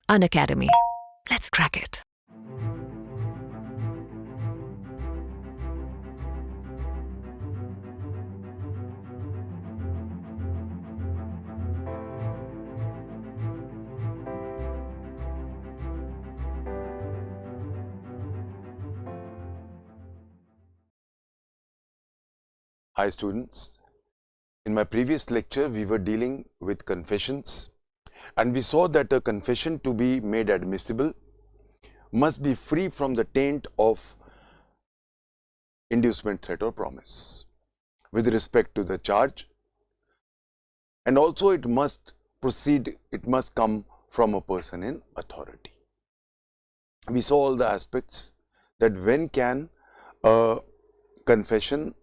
Unacademy. Let's crack it. Hi students, in my previous lecture we were dealing with confessions and we saw that a confession to be made admissible must be free from the taint of inducement, threat or promise with respect to the charge, and also it must come from a person in authority. We saw all the aspects that when can a confession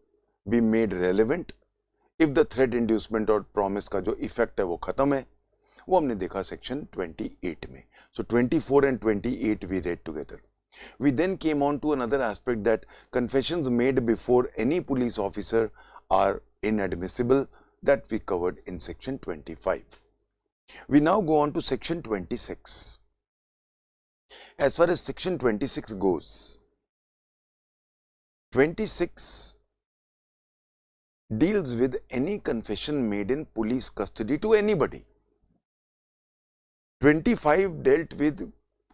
be made relevant if the threat, inducement और promise का जो effect है वो खत्म है, वो हमने देखा section 28 में. So 24 and 28 we read together. We then came on to another aspect that confessions made before any police officer are inadmissible, that we covered in section 25. We now go on to section 26. As far as section 26 goes, 26 deals with any confession made in police custody to anybody. 25 dealt with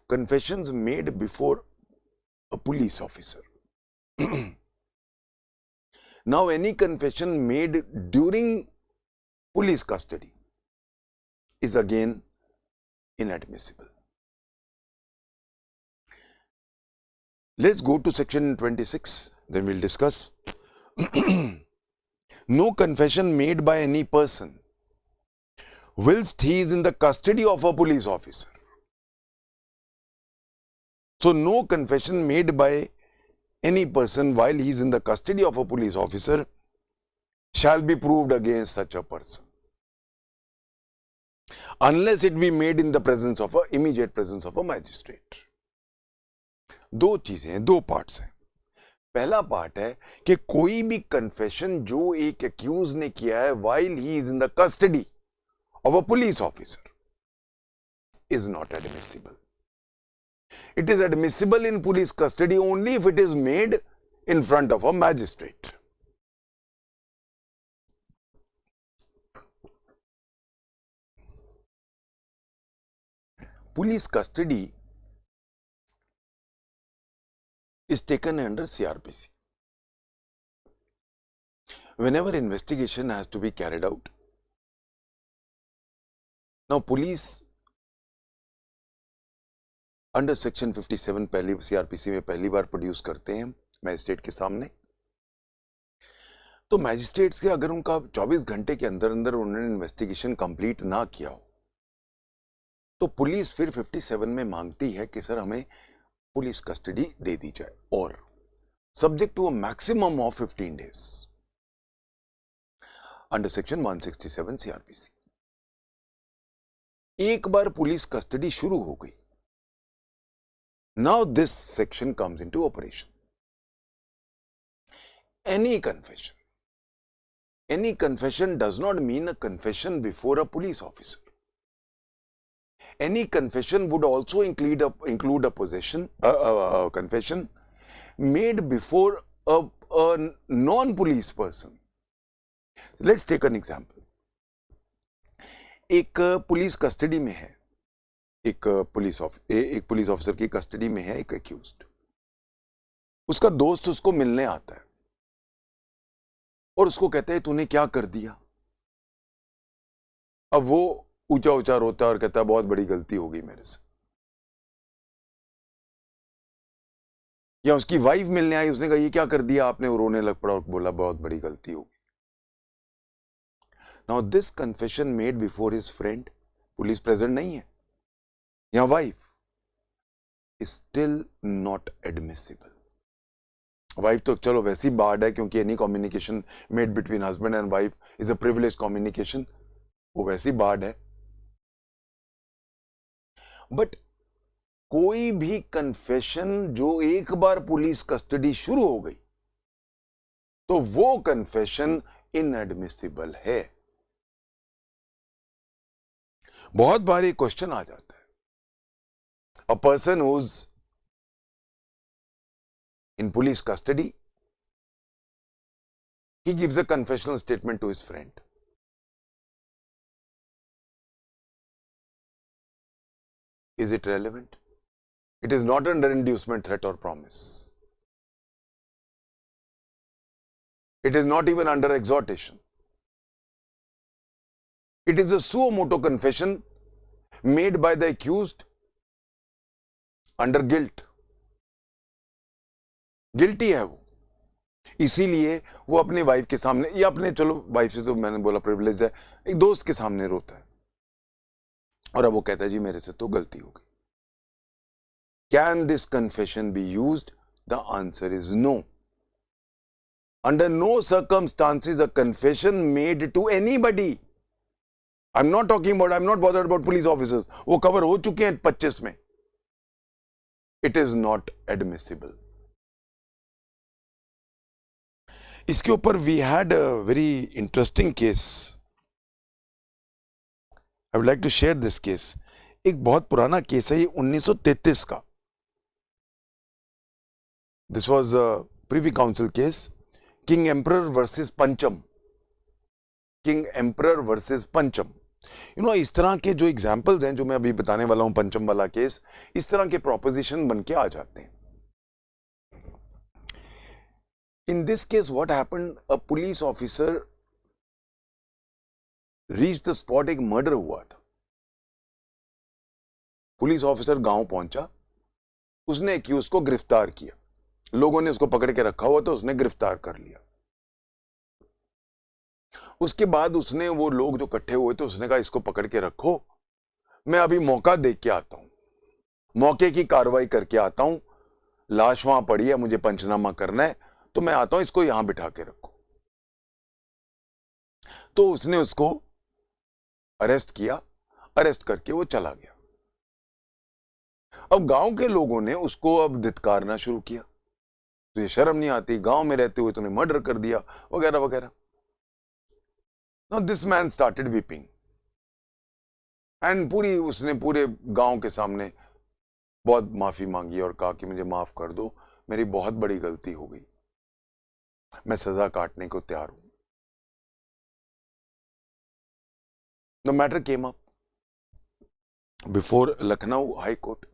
confessions made before a police officer. Now, any confession made during police custody is again inadmissible. Let's go to section 26, then we'll discuss. No confession made by any person whilst he is in the custody of a police officer. So, no confession made by any person while he is in the custody of a police officer shall be proved against such a person, unless it be made in the presence of immediate presence of a magistrate. दो चीजें हैं, दो parts हैं. पहला part है कि कोई भी कन्फेशन जो एक एक्यूज ने किया है while he is in the custody of a police officer is not admissible. It is admissible in police custody only if it is made in front of a magistrate. Police custody is taken under CRPC. Whenever investigation has to be carried out, now police under section 57 पहली CrPC में पहली बार produce करते हैं magistrate के सामने. तो magistrates के अगर उनका 24 घंटे के अंदर अंदर उन्होंने इन्वेस्टिगेशन कंप्लीट ना किया हो तो पुलिस फिर 57 में मांगती है कि सर हमें पुलिस कस्टडी दे दी जाए, और subject to a maximum of 15 days under section 167 CRPC. एक बार पुलिस कस्टडी शुरू हो गई, now this section comes into operation. Any confession does not mean a confession before a police officer. Any confession would also include a confession made before a non-police person. Let's take an example. एक police custody में है, एक police officer की custody में है एक accused. उसका दोस्त उसको मिलने आता है और उसको कहता है तूने क्या कर दिया. अब वो ऊंचा ऊंचा रोता है और कहता है बहुत बड़ी गलती हो गई मेरे से. या उसकी वाइफ मिलने आई, उसने कहा ये क्या कर दिया आपने, वो रोने लग पड़ा और बोला बहुत बड़ी गलती हो गई. Now this confession made before his friend, police present नहीं है, या wife, is still not admissible. Wife तो चलो वैसी बार्ड है क्योंकि any communication made between husband and wife is a privilege communication, वो वैसी बार्ड है. बट कोई भी कन्फेशन जो एक बार पुलिस कस्टडी शुरू हो गई तो वो कन्फेशन इनएडमिसिबल है. बहुत बार ये क्वेश्चन आ जाता है a person who's in police custody, he gives a confessional statement to his friend. Is it relevant? It is not under inducement, threat or promise. It is not even under exhortation. It is a suo motu confession made by the accused under guilt. Guilty है वो, इसीलिए वो अपने wife के सामने या अपने, चलो वाइफ से तो मैंने बोला प्रिविलेज है, एक दोस्त के सामने रोता है और अब वो कहता है जी मेरे से तो गलती हो गई. Can this confession be used? The answer is no. Under no circumstances a confession made to anybody, I am not talking about, I am not bothered about police officers, वो कवर हो चुके हैं 25 में. It is not admissible. इसके ऊपर we had a very interesting case. I would like to share this case. एक बहुत पुराना केस है ये, 1933 का. This was a privy council case, king emperor versus Pancham. King emperor versus Pancham. You know, इस तरह के जो एग्जाम्पल्स हैं जो मैं अभी बताने वाला हूं, पंचम वाला केस, इस तरह के प्रोपोजिशन बन के आ जाते हैं. In this case, what happened? A police officer reached the spot. एक मर्डर हुआ था. पुलिस ऑफिसर गांव पहुंचा, उसने एक्यूज को गिरफ्तार किया. लोगों ने उसको पकड़ के रखा हुआ तो उसने गिरफ्तार कर लिया. उसके बाद उसने, वो लोग जो इकट्ठे हुए थे, उसने कहा इसको पकड़ के रखो, मैं अभी मौका देख के आता हूं, मौके की कार्रवाई करके आता हूं. लाश वहां पड़ी है, मुझे पंचनामा करना है, तो मैं आता हूं, इसको यहां बिठा के रखो. तो उसने उसको अरेस्ट किया. अरेस्ट करके वो चला गया. अब गांव के लोगों ने उसको अब धिक्कारना शुरू किया. तुझे शर्म नहीं आती, गांव में रहते हुए तूने मर्डर कर दिया, वगैरह वगैरह. Now this man started weeping and उसने पूरे गांव के सामने बहुत माफी मांगी और कहा कि मुझे माफ कर दो, मेरी बहुत बड़ी गलती हो गई, मैं सजा काटने को तैयार हूं. The matter came up before Lucknow High Court.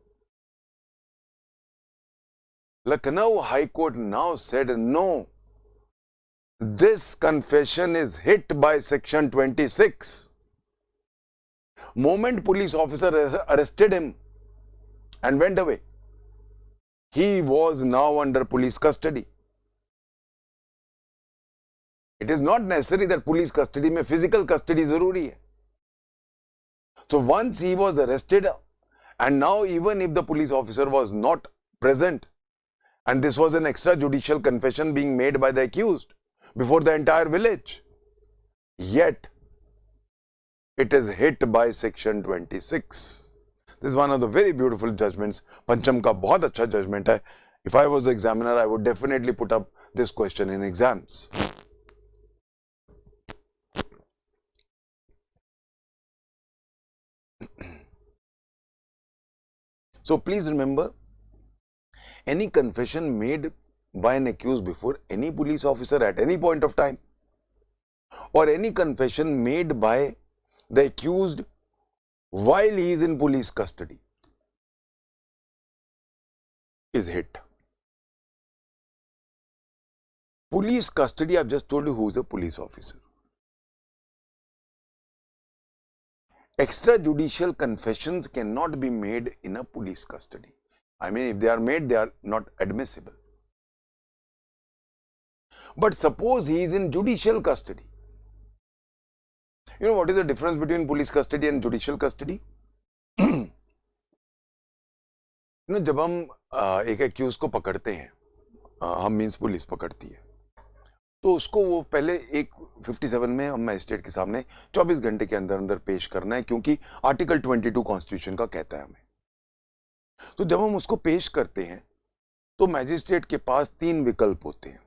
Lucknow High Court now said no, this confession is hit by section 26. Moment police officer arrested him and went away, he was now under police custody. It is not necessary that police custody में physical custody जरूरी है. So once he was arrested, and now even if the police officer was not present, and this was an extrajudicial confession being made by the accused before the entire village, yet it is hit by section 26. This is one of the very beautiful judgments. Pancham का बहुत अच्छा judgment है. If I was the examiner, I would definitely put up this question in exams. So please remember, any confession made by an accused before any police officer at any point of time, or any confession made by the accused while he is in police custody, is hit. Police custody, I've just told you who is a police officer. Extrajudicial confessions cannot be made in a police custody. I mean, if they are made, they are not admissible. But suppose he is in judicial custody. You know what is the difference between police custody and judicial custody? You know, जब हम एक accused को पकड़ते हैं, हम means police पकड़ती है, तो उसको वो पहले एक 57 में हम मजिस्ट्रेट के सामने 24 घंटे के अंदर अंदर पेश करना है, क्योंकि आर्टिकल 22 कॉन्स्टिट्यूशन का कहता है हमें. तो जब हम उसको पेश करते हैं तो मैजिस्ट्रेट के पास 3 विकल्प होते हैं.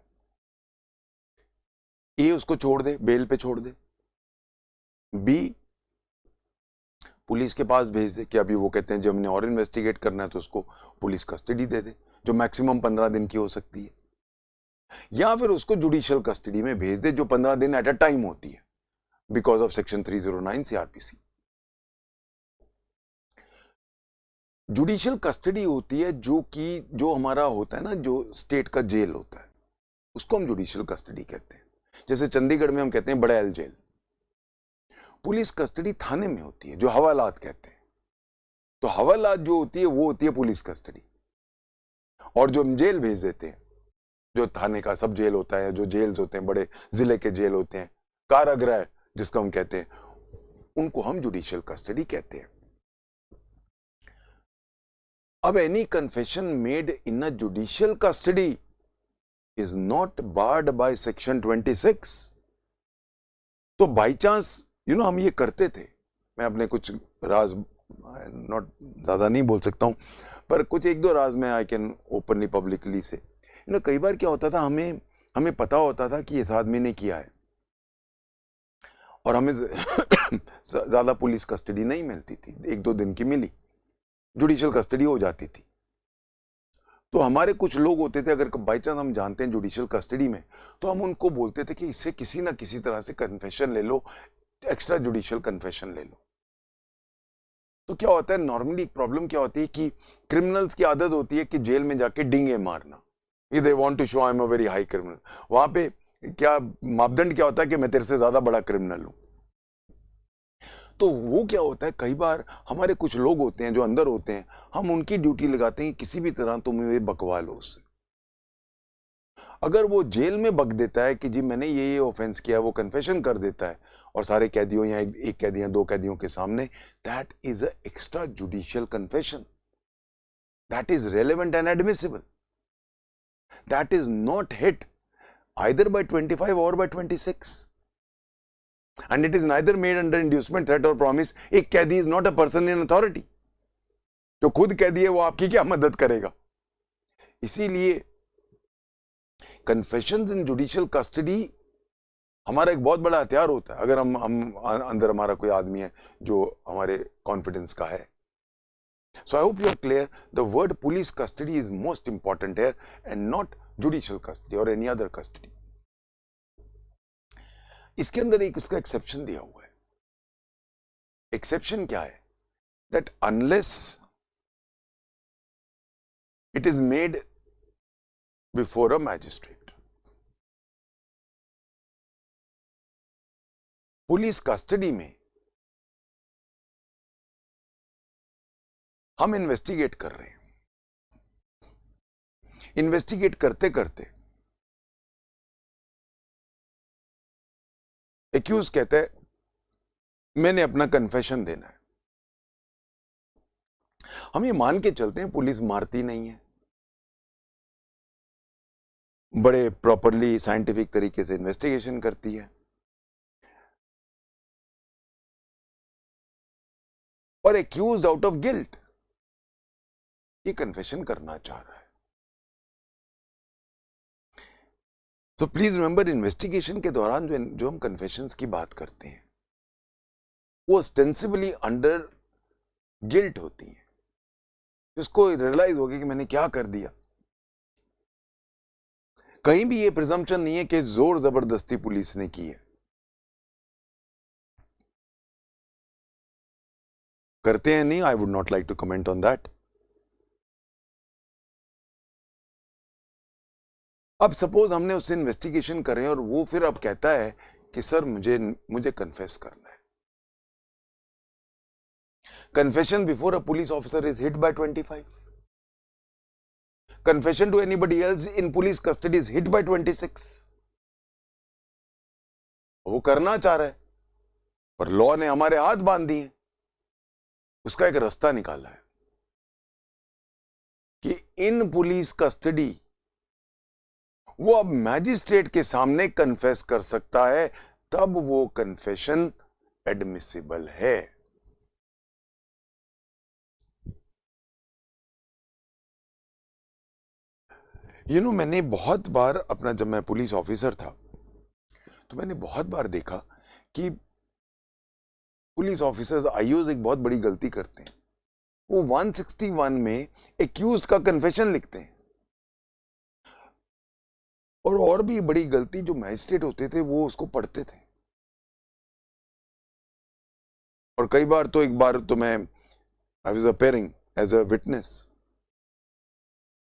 ए, उसको छोड़ दे, बेल पे छोड़ दे. बी, पुलिस के पास भेज दे कि अभी वो कहते हैं जब हमने और इन्वेस्टिगेट करना है तो उसको पुलिस कस्टडी दे दे, जो मैक्सिमम 15 दिन की हो सकती है, या फिर उसको जुडिशियल कस्टडी में भेज दे जो 15 दिन एट अ टाइम होती है because of section 309 CrPC. Judicial custody होती है जो हमारा होता है ना, जो स्टेट का जेल होता है, उसको हम जुडिशियल कस्टडी कहते हैं। जैसे चंडीगढ़ में हम कहते हैं बड़ा एल जेल। पुलिस कस्टडी थाने में होती है, जो हवालात कहते हैं। तो हवालात जो होती है वो होती है पुलिस कस्टडी। और जो हम जेल भेज देते हैं, जो थाने का सब जेल होता है, जो जेल्स होते हैं, बड़े जिले के जेल होते हैं, कारागृह जिसको हम कहते हैं, उनको हम जुडिशियल कस्टडी कहते हैं। अब any confession made in a judicial custody is not barred by section 26। तो बाई चांस हम ये करते थे, मैं अपने कुछ राज नॉट ज्यादा नहीं बोल सकता हूं, पर कुछ एक दो राज में आई कैन ओपनली पब्लिकली से, कई बार क्या होता था, हमें पता होता था कि इस आदमी ने किया है और हमें ज्यादा पुलिस कस्टडी नहीं मिलती थी, 1-2 दिन की मिली, जुडिशियल कस्टडी हो जाती थी। तो हमारे कुछ लोग होते थे, अगर बाई चांस हम जानते हैं जुडिशियल कस्टडी में, तो हम उनको बोलते थे कि इससे किसी ना किसी तरह से कन्फेशन ले लो, एक्स्ट्रा जुडिशियल कन्फेशन ले लो। तो क्या होता है, नॉर्मली प्रॉब्लम क्या होती है कि क्रिमिनल्स की आदत होती है कि जेल में जाके डिंगे मारना, they want to show I am a very high criminal. वहां पे क्या मापदंड क्या होता है कि मैं तेरे से ज्यादा बड़ा क्रिमिनल हूं। तो वो क्या होता है, कई बार हमारे कुछ लोग होते हैं जो अंदर होते हैं, हम उनकी ड्यूटी लगाते हैं कि किसी भी तरह तुम ये बकवा लो उससे। अगर वो जेल में बक देता है कि जी मैंने ये ऑफेंस किया, वो कन्फेशन कर देता है और सारे कैदियों या एक कैदी या 2 कैदियों के सामने, that is a extra judicial confession, that is relevant and admissible, that is not hit either by 25 or by 26, and it is neither made under inducement, threat or promise। एक कैदी is not a person in authority, जो खुद कैदी है वो आपकी क्या मदद करेगा। इसीलिए कन्फेशंस इन जुडिशियल कस्टडी हमारा एक बहुत बड़ा हथियार होता है, अगर हम अंदर हमारा कोई आदमी है जो हमारे कॉन्फिडेंस का है। So I hope you are clear. The word police custody is most important here and not judicial custody or any other custody. इसके अंदर एक इसका एक्सेप्शन दिया हुआ है। एक्सेप्शन क्या है? That unless it is made before a magistrate, police custody में हम इन्वेस्टिगेट कर रहे हैं, इन्वेस्टिगेट करते करते एक्यूज कहता है मैंने अपना कन्फेशन देना है। हम ये मान के चलते हैं पुलिस मारती नहीं है, बड़े प्रॉपरली साइंटिफिक तरीके से इन्वेस्टिगेशन करती है, और एक्यूज आउट ऑफ गिल्ट ये कन्फेशन करना चाह रहा है। तो प्लीज रिमेंबर, इन्वेस्टिगेशन के दौरान जो हम कन्फेशंस की बात करते हैं वो ऑस्टेंसिबली अंडर गिल्ट होती है, उसको रियलाइज हो गया कि मैंने क्या कर दिया। कहीं भी ये प्रिजम्पशन नहीं है कि जोर जबरदस्ती पुलिस ने की है। करते हैं नहीं, I would not like to comment on that. अब सपोज हमने उससे इन्वेस्टिगेशन कर रहे हैं और वो फिर अब कहता है कि सर मुझे कन्फेस करना है। Confession before a police officer is hit by 25। Confession to anybody else in police custody is hit by 26। वो करना चाह रहा है पर लॉ ने हमारे हाथ बांध दिए। उसका एक रास्ता निकाला है कि इन पुलिस कस्टडी वो अब मैजिस्ट्रेट के सामने कन्फेस कर सकता है, तब वो कन्फेशन एडमिसिबल है। मैंने बहुत बार अपना, जब मैं पुलिस ऑफिसर था तो मैंने बहुत बार देखा कि पुलिस ऑफिसर्स आईओज एक बहुत बड़ी गलती करते हैं, वो 161 में एक्यूज्ड का कन्फेशन लिखते हैं। और भी बड़ी गलती, जो मैजिस्ट्रेट होते थे वो उसको पढ़ते थे। और कई बार तो, एक बार तो मैं I was appearing as a witness,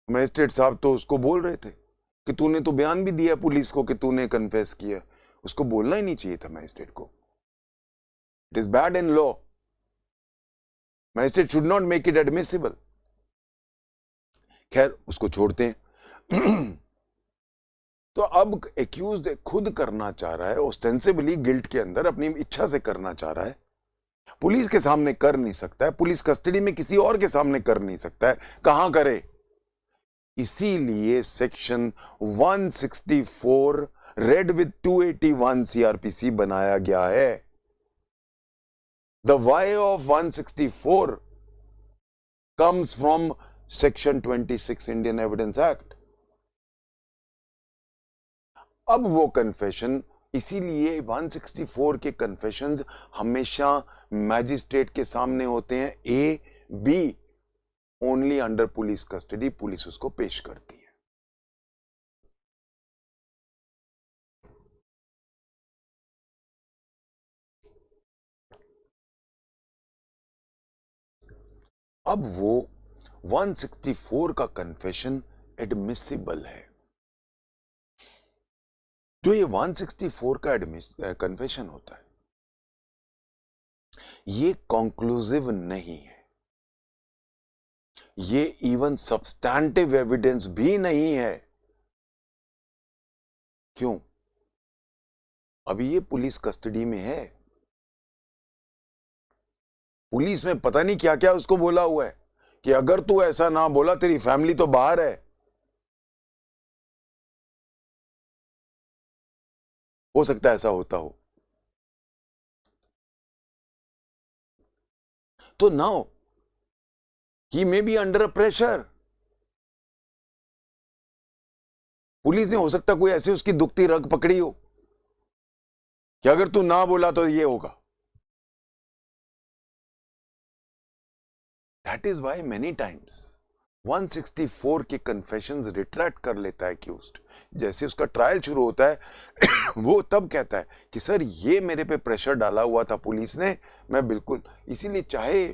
magistrate साहब तो उसको बोल रहे थे कि तूने तो बयान भी दिया पुलिस को कि तूने कन्फेस किया। उसको बोलना ही नहीं चाहिए था मैजिस्ट्रेट को। It is bad in law, magistrate should not make it admissible. खैर, उसको छोड़ते हैं। तो अब एक्यूज खुद करना चाह रहा है, ऑस्टेंसिबली गिल्ट के अंदर अपनी इच्छा से करना चाह रहा है, पुलिस के सामने कर नहीं सकता है, पुलिस कस्टडी में किसी और के सामने कर नहीं सकता है, कहां करे? इसीलिए सेक्शन 164 रेड विद 281 सीआरपीसी बनाया गया है। The why of 164 comes from section 26 Indian evidence act. अब वो कन्फेशन, इसीलिए 164 के कन्फेशंस हमेशा मैजिस्ट्रेट के सामने होते हैं, A B, only under police custody, police उसको पेश करती है। अब वो 164 का कन्फेशन एडमिसिबल है। जो ये 164 का कन्फेशन होता है, ये कॉन्क्लूसिव नहीं है, ये इवन सब्सटैंटिव एविडेंस भी नहीं है। क्यों? अभी ये पुलिस कस्टडी में है, पुलिस में पता नहीं क्या क्या उसको बोला हुआ है कि अगर तू ऐसा ना बोला तेरी फैमिली तो बाहर है। हो सकता है ऐसा होता हो। तो now he may be under a pressure. Police ने हो सकता कोई ऐसे उसकी दुखती रग पकड़ी हो कि अगर तू ना बोला तो ये होगा। That is why many times 164 के कन्फेशंस रिट्रैक्ट कर लेता है एक्यूज्ड। जैसे उसका ट्रायल शुरू होता है वो तब कहता है कि सर ये मेरे पे प्रेशर डाला हुआ था पुलिस ने, मैं बिल्कुल, इसीलिए चाहे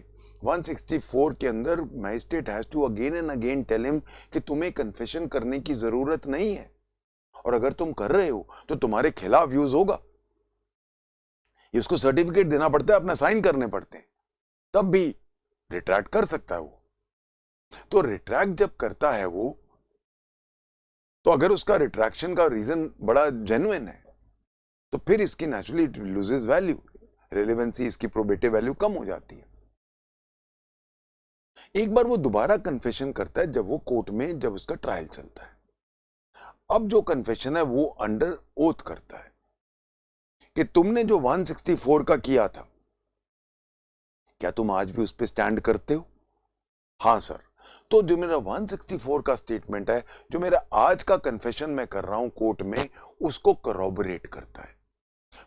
164 के अंदर magistrate has to again and again tell him कि तुम्हें कन्फेशन करने की जरूरत नहीं है, और अगर तुम कर रहे हो तो तुम्हारे खिलाफ यूज होगा। ये उसको सर्टिफिकेट देना पड़ता है, अपना साइन करने पड़ते हैं, तब भी रिट्रैक्ट कर सकता है वो। तो रिट्रैक्ट जब करता है वो, तो अगर उसका रिट्रैक्शन का रीजन बड़ा जेन्युइन है तो फिर इसकी naturally it loses value, relevancy, इसकी प्रोबेटिव वैल्यू कम हो जाती है। एक बार वो दोबारा कन्फेशन करता है जब वो कोर्ट में, जब उसका ट्रायल चलता है। अब जो कन्फेशन है वो अंडर ओथ करता है कि तुमने जो 164 का किया था, क्या तुम आज भी उस पर स्टैंड करते हो? हाँ सर। तो जो मेरा 164 का स्टेटमेंट है, जो मेरा आज का कन्फेशन मैं कर रहा हूं कोर्ट में, उसको करॉबोरेट करता है।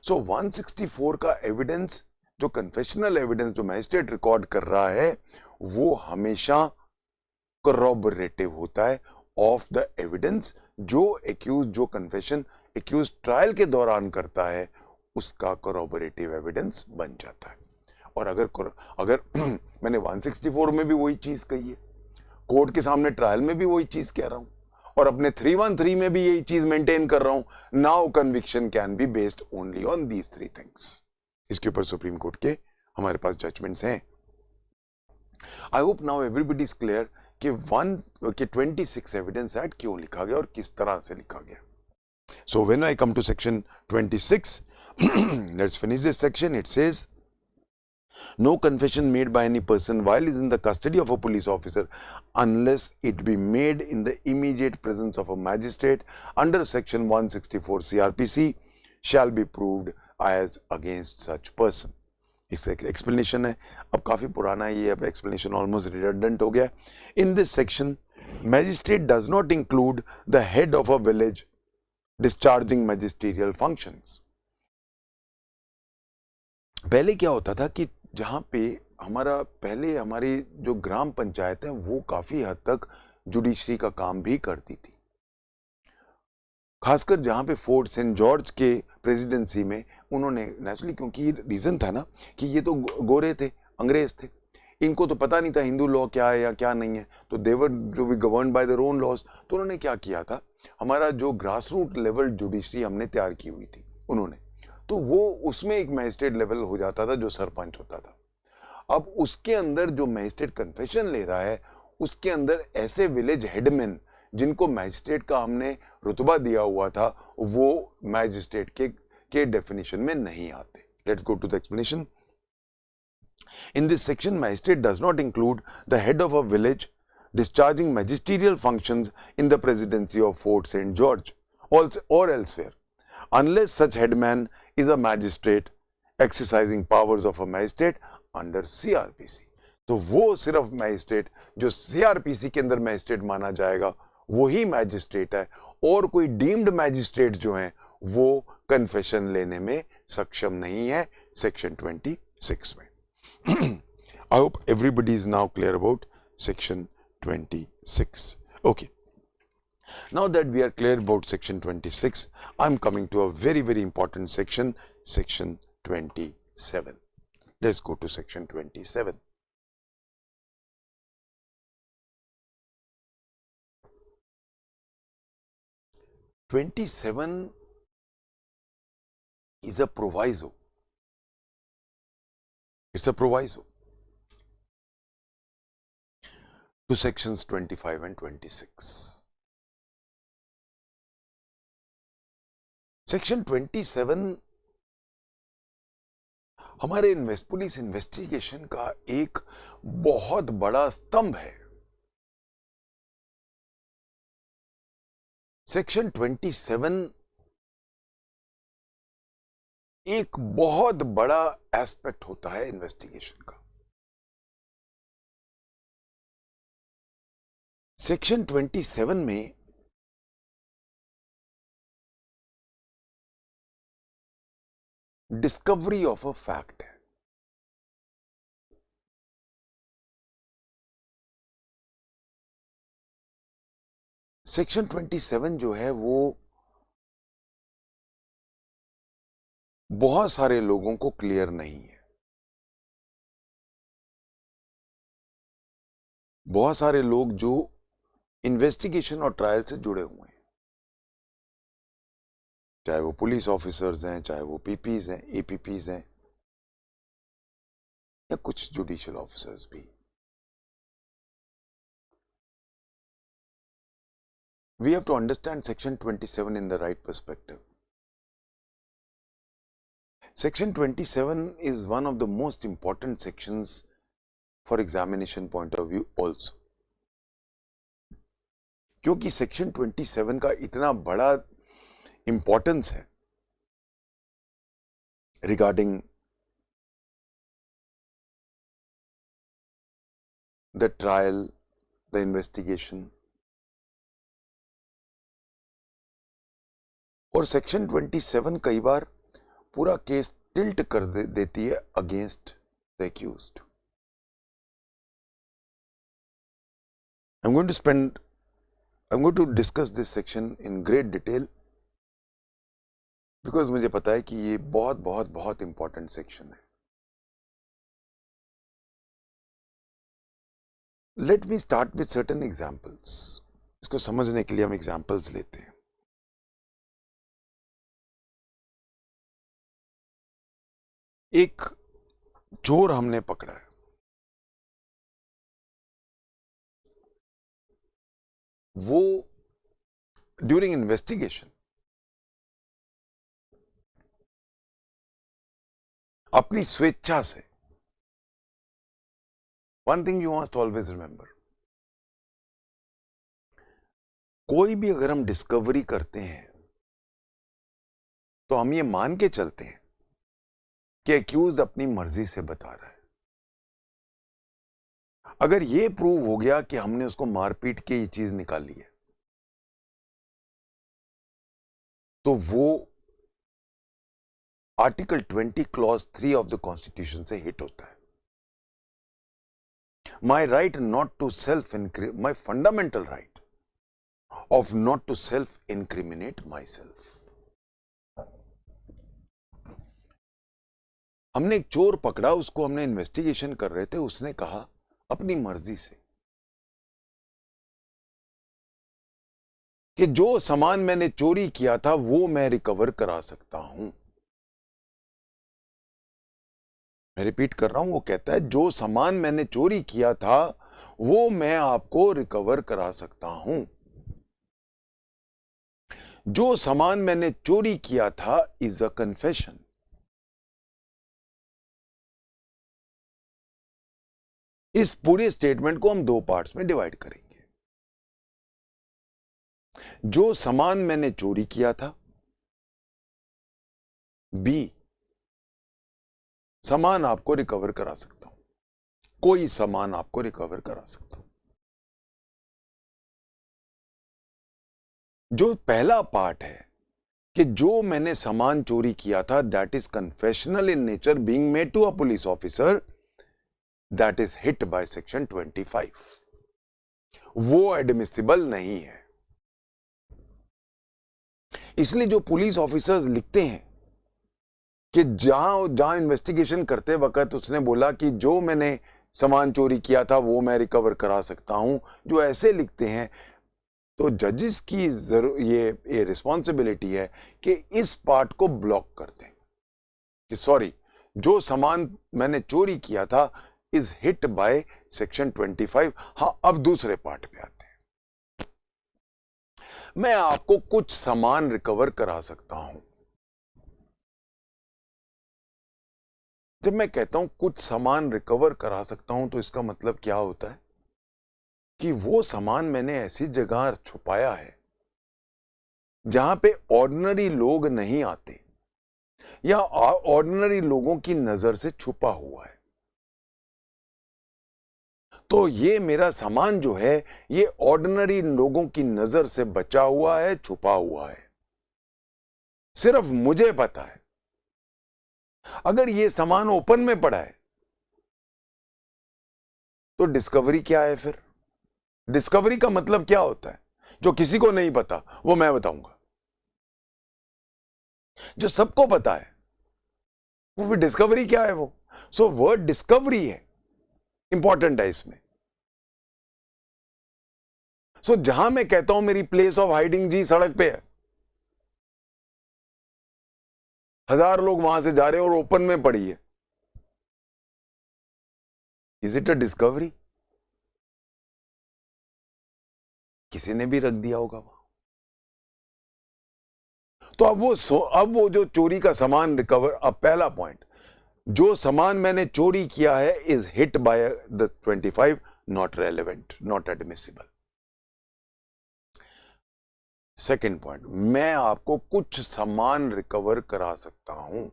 सो 164 का एविडेंस, जो कन्फेशनल एविडेंस जो मैजिस्ट्रेट रिकॉर्ड कर रहा है, वो हमेशा करॉबोरेटिव होता है ऑफ द एविडेंस जो एक्यूज, जो कन्फेशन एक्यूज ट्रायल के दौरान करता है, उसका करॉबोरेटिव एविडेंस बन जाता है। और अगर मैंने 164 में भी वही चीज कही है, कोर्ट के सामने ट्रायल में भी वही चीज कह रहा हूं, और अपने 313 में भी यही चीज मेंटेन कर रहा हूं, now conviction can be based only on these three things. इसके ऊपर सुप्रीम कोर्ट के हमारे पास जजमेंट्स हैं। I hope now everybody is clear कि 26 एविडेंस एक्ट क्यों लिखा गया और किस तरह से लिखा गया। So when I come to section 26, let's finish this section. It says no confession made by any person while is in the custody of a police officer unless it be made in the immediate presence of a magistrate under section 164 CRPC shall be proved as against such person। इसका explanation है, अब काफी पुराना है ये, अब explanation almost redundant हो गया। In this section magistrate does not include the head of a village discharging magisterial functions. पहले क्या होता था कि जहाँ पे पहले हमारी जो ग्राम पंचायत है वो काफी हद तक जुडिशरी का काम भी करती थी, खासकर जहाँ पे फोर्ट सेंट जॉर्ज के प्रेसिडेंसी में उन्होंने नेचुरली, क्योंकि रीजन था ना कि ये तो गोरे थे, अंग्रेज थे, इनको तो पता नहीं था हिंदू लॉ क्या है या क्या नहीं है, तो देवर जो भी govern by their own laws. तो उन्होंने क्या किया था, हमारा जो ग्रास रूट लेवल जुडिशरी हमने तैयार की हुई थी उन्होंने, तो वो उसमें एक मैजिस्ट्रेट लेवल हो जाता था जो सरपंच होता था। अब उसके अंदर जो मैजिस्ट्रेट कन्फेशन ले रहा है, उसके अंदर ऐसे विलेज हेडमैन जिनको मैजिस्ट्रेट का हमने रुतबा दिया हुआ था, वो मैजिस्ट्रेट के डेफिनेशन में नहीं आते। Let's go to the explanation. In this section, magistrate does not include the head of a village discharging magisterial functions in the presidency of Fort St. George or elsewhere, unless such headman is a magistrate exercising powers of a magistrate under CRPC. तो वो सिर्फ magistrate जो CrPC के अंदर magistrate माना जाएगा वही magistrate है, और कोई डीम्ड मैजिस्ट्रेट जो हैं वो कन्फेशन लेने में सक्षम नहीं है सेक्शन 26 में। I hope everybody is now clear about section 26. Okay. Now that we are clear about section 26, I am coming to a very, very important section, section 27. Let's go to section 27. "27 is a proviso. It's a proviso to sections 25 and 26. Section 27 हमारे police investigation का एक बहुत बड़ा स्तंभ है। Section 27 एक बहुत बड़ा एस्पेक्ट होता है इन्वेस्टिगेशन का। सेक्शन 27 में डिस्कवरी ऑफ अ फैक्ट है। सेक्शन 27 जो है वो बहुत सारे लोगों को क्लियर नहीं है। बहुत सारे लोग जो इन्वेस्टिगेशन और ट्रायल से जुड़े हुए हैं, चाहे वो पुलिस ऑफिसर्स हैं, चाहे वो पीपीज हैं, एपीपीज हैं, या कुछ जुडिशियल ऑफिसर्स भी, we have to understand section 27 in the right perspective. Section 27 is one of the most important sections for examination point of view also, क्योंकि सेक्शन 27 का इतना बड़ा इंपॉर्टेंस है regarding the trial, the investigation, और section 27 कई बार पूरा case tilt कर देती है against the accused. I'm going to discuss this section in great detail because मुझे पता है कि ये बहुत बहुत बहुत इंपॉर्टेंट सेक्शन है। Let me start with certain examples. इसको समझने के लिए हम एग्जाम्पल्स लेते हैं। एक चोर हमने पकड़ा है, वो ड्यूरिंग इन्वेस्टिगेशन अपनी स्वेच्छा से, one thing you must always remember, कोई भी अगर हम डिस्कवरी करते हैं तो हम ये मान के चलते हैं कि एक्यूज अपनी मर्जी से बता रहा है। अगर ये प्रूव हो गया कि हमने उसको मारपीट के ये चीज निकाली है, तो वो article 20 clause 3 of the constitution से हिट होता है। My right not to self my fundamental right of not to self incriminate my self. हमने एक चोर पकड़ा, उसको हमने इन्वेस्टिगेशन कर रहे थे, उसने कहा अपनी मर्जी से कि जो सामान मैंने चोरी किया था वो मैं रिकवर करा सकता हूं। मैं रिपीट कर रहा हूं, वो कहता है जो सामान मैंने चोरी किया था वो मैं आपको रिकवर करा सकता हूं। जो सामान मैंने चोरी किया था इज अ कन्फेशन। इस पूरे स्टेटमेंट को हम दो पार्ट्स में डिवाइड करेंगे। जो सामान मैंने चोरी किया था, बी सामान आपको रिकवर करा सकता हूं, कोई सामान आपको रिकवर करा सकता हूं। जो पहला पार्ट है कि जो मैंने सामान चोरी किया था, that is confessional in nature being made to a police officer, that is hit by section 25। वो एडमिसिबल नहीं है। इसलिए जो पुलिस ऑफिसर्स लिखते हैं कि जहां इन्वेस्टिगेशन करते वक्त उसने बोला कि जो मैंने सामान चोरी किया था वो मैं रिकवर करा सकता हूं, जो ऐसे लिखते हैं, तो जजेस की ये रिस्पॉन्सिबिलिटी है कि इस पार्ट को ब्लॉक कर दें कि सॉरी, जो सामान मैंने चोरी किया था इज हिट बाय सेक्शन 25। हां, अब दूसरे पार्ट पे आते हैं। मैं आपको कुछ सामान रिकवर करा सकता हूं। जब मैं कहता हूं कुछ सामान रिकवर करा सकता हूं, तो इसका मतलब क्या होता है कि वो सामान मैंने ऐसी जगह छुपाया है जहां पे ऑर्डिनरी लोग नहीं आते या ऑर्डिनरी लोगों की नजर से छुपा हुआ है। तो ये मेरा सामान जो है ये ऑर्डिनरी लोगों की नजर से बचा हुआ है, छुपा हुआ है, सिर्फ मुझे पता है। अगर ये सामान ओपन में पड़ा है तो डिस्कवरी क्या है? फिर डिस्कवरी का मतलब क्या होता है? जो किसी को नहीं पता वो मैं बताऊंगा, जो सबको पता है वो फिर डिस्कवरी क्या है? वो सो वर्ड डिस्कवरी है, इंपॉर्टेंट है इसमें। सो जहां मैं कहता हूं मेरी प्लेस ऑफ हाइडिंग जी सड़क पे है, 1000 लोग वहां से जा रहे हैं और ओपन में पड़ी है, इज इट अ डिस्कवरी? किसी ने भी रख दिया होगा वहां। तो अब वो जो चोरी का सामान रिकवर, अब पहला पॉइंट, जो सामान मैंने चोरी किया है is hit by the 25, not relevant, not admissible. Second point, मैं आपको कुछ सामान रिकवर करा सकता हूं।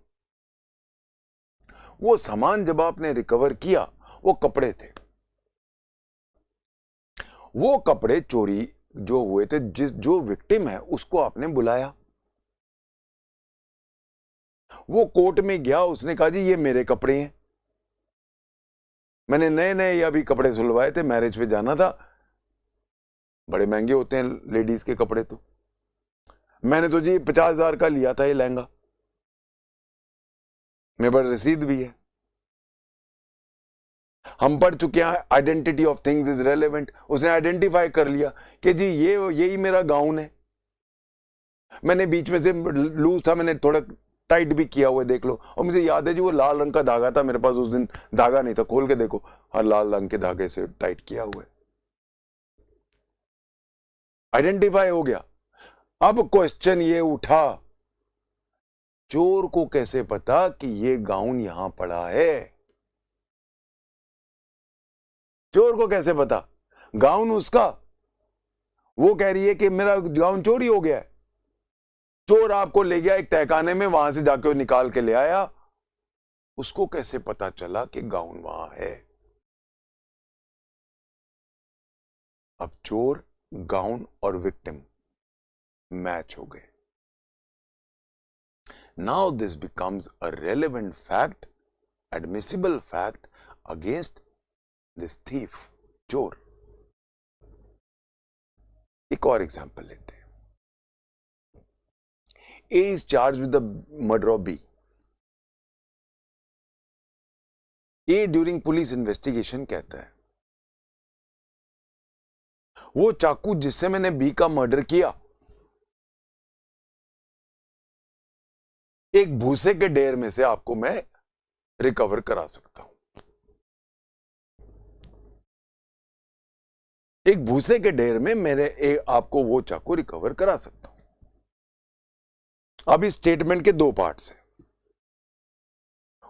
वो सामान जब आपने रिकवर किया वो कपड़े थे। वो कपड़े चोरी जो हुए थे, जो विक्टिम है उसको आपने बुलाया, वो कोर्ट में गया, उसने कहा जी ये मेरे कपड़े हैं, मैंने नए नए अभी कपड़े सिलवाए थे, मैरिज पे जाना था, बड़े महंगे होते हैं लेडीज के कपड़े, तो मैंने तो जी 50,000 का लिया था ये लहंगा, मेरे पास रसीद भी है। हम पढ़ चुके हैं identity of things is relevant. उसने आइडेंटिफाई कर लिया कि जी ये यही मेरा गाउन है, मैंने बीच में से लूज था, मैंने थोड़ा टाइट भी किया हुआ है, देख लो। और मुझे याद है जी वो लाल रंग का धागा था मेरे पास उस दिन, धागा नहीं था, खोल के देखो, हर लाल रंग के धागे से टाइट किया हुआ है। आइडेंटिफाई हो गया। अब क्वेश्चन ये उठा, चोर को कैसे पता कि ये गाउन यहां पड़ा है? चोर को कैसे पता? गाउन उसका, वो कह रही है कि मेरा गाउन चोरी हो गया है, चोर आपको ले गया एक तहखाने में, वहां से जाके निकाल के ले आया, उसको कैसे पता चला कि गाउन वहां है? अब चोर, गाउन और विक्टिम मैच हो गए। Now this becomes a relevant fact, admissible fact against this thief, चोर. एक और एग्जाम्पल लेते हैं. A is charged with the murder of B. A during police investigation कहता है, वो चाकू जिससे मैंने बी का मर्डर किया एक भूसे के ढेर में से आपको मैं रिकवर करा सकता हूं. एक भूसे के ढेर में आपको वो चाकू रिकवर करा सकता हूं. अब इस स्टेटमेंट के दो पार्ट्स हैं.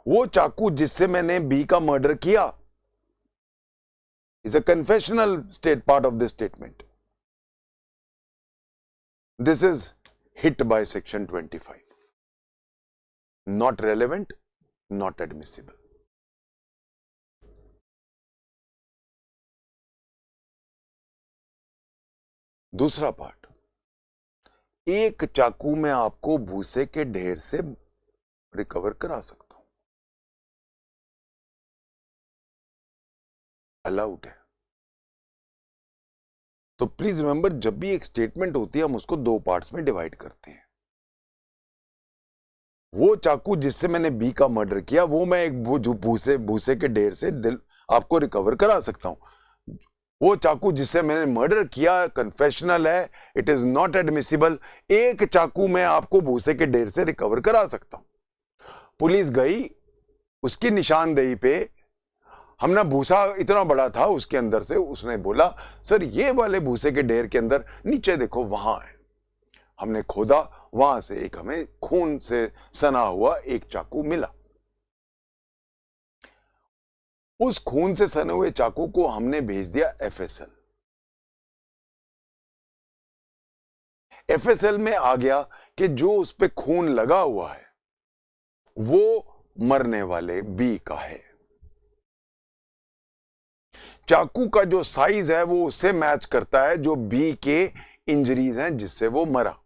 वो चाकू जिससे मैंने बी का मर्डर किया is a confessional part of this statement. This is hit by section 25. Not relevant, not admissible. दूसरा पार्ट, एक चाकू में आपको भूसे के ढेर से रिकवर करा सकता हूं. अलाउड है. तो प्लीज रिमेंबर, जब भी एक स्टेटमेंट होती है हम उसको दो पार्ट्स में डिवाइड करते हैं. वो चाकू जिससे मैंने बी का मर्डर किया वो मैं एक भूसे के ढेर से आपको रिकवर करा सकता हूं. वो चाकू जिससे मैंने मर्डर किया कन्फेशनल है, इट इज नॉट एडमिसिबल. एक चाकू मैं आपको भूसे के ढेर से रिकवर करा सकता हूं. पुलिस गई, उसकी निशानदेही पे हमने भूसा इतना बड़ा था उसके अंदर से, उसने बोला सर ये वाले भूसे के ढेर के अंदर नीचे देखो वहां है. हमने खोदा, वहां से एक हमें खून से सना हुआ एक चाकू मिला. उस खून से सने हुए चाकू को हमने भेज दिया एफएसएल. एफएसएल में आ गया कि जो उस पे खून लगा हुआ है वो मरने वाले बी का है. चाकू का जो साइज है वो उससे मैच करता है जो बी के इंजरीज हैं जिससे वो मरा.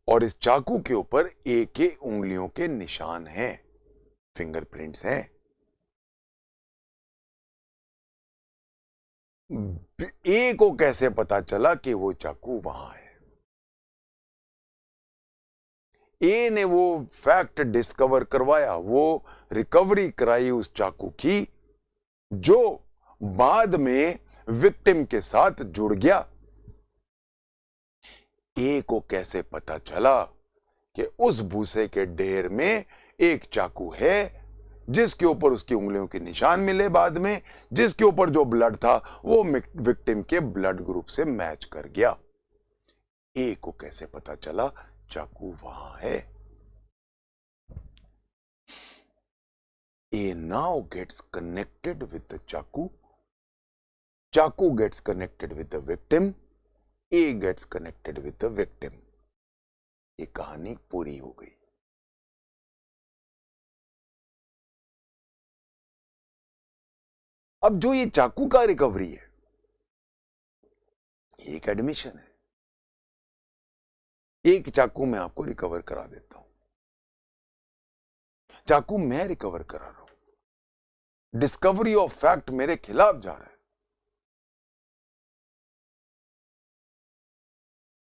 और इस चाकू के ऊपर ए के उंगलियों के निशान हैं, फिंगरप्रिंट्स हैं. ए को कैसे पता चला कि वो चाकू वहां है? ए ने वो फैक्ट डिस्कवर करवाया, वो रिकवरी कराई उस चाकू की जो बाद में विक्टिम के साथ जुड़ गया. ए को कैसे पता चला कि उस भूसे के ढेर में एक चाकू है जिसके ऊपर उसकी उंगलियों के निशान मिले बाद में, जिसके ऊपर जो ब्लड था वो विक्टिम के ब्लड ग्रुप से मैच कर गया. ए को कैसे पता चला चाकू वहां है? A now gets connected with the चाकू. चाकू gets connected with the victim. A gets connected with the victim. ये कहानी पूरी हो गई. अब जो ये चाकू का रिकवरी है, एक एडमिशन है. एक चाकू मैं आपको रिकवर करा देता हूं. चाकू मैं रिकवर करा रहा हूं. डिस्कवरी ऑफ फैक्ट मेरे खिलाफ जा रहा है.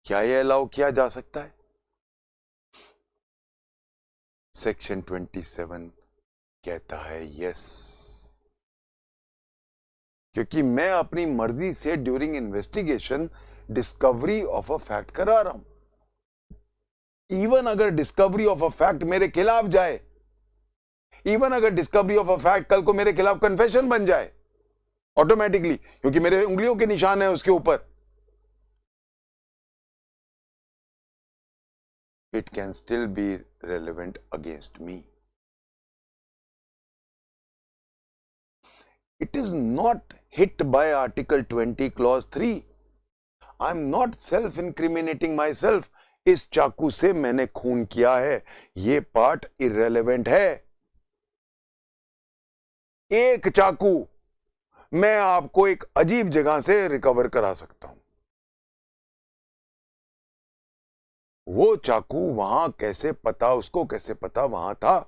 क्या यह अलाउ किया जा सकता है? सेक्शन 27 कहता है यस, क्योंकि मैं अपनी मर्जी से during investigation discovery of a fact करा रहा हूं. इवन अगर डिस्कवरी ऑफ अ फैक्ट मेरे खिलाफ जाए, इवन अगर डिस्कवरी ऑफ अ फैक्ट कल को मेरे खिलाफ कन्फेशन बन जाए ऑटोमेटिकली, क्योंकि मेरे उंगलियों के निशान है उसके ऊपर, it can still be relevant against me. It is not hit by Article 20 Clause 3. I am not self-incriminating myself. इस चाकू से मैंने खून किया है, ये पार्ट irrelevant है. एक चाकू मैं आपको एक अजीब जगह से रिकवर करा सकता हूं. वो चाकू वहां कैसे पता, उसको कैसे पता वहां था?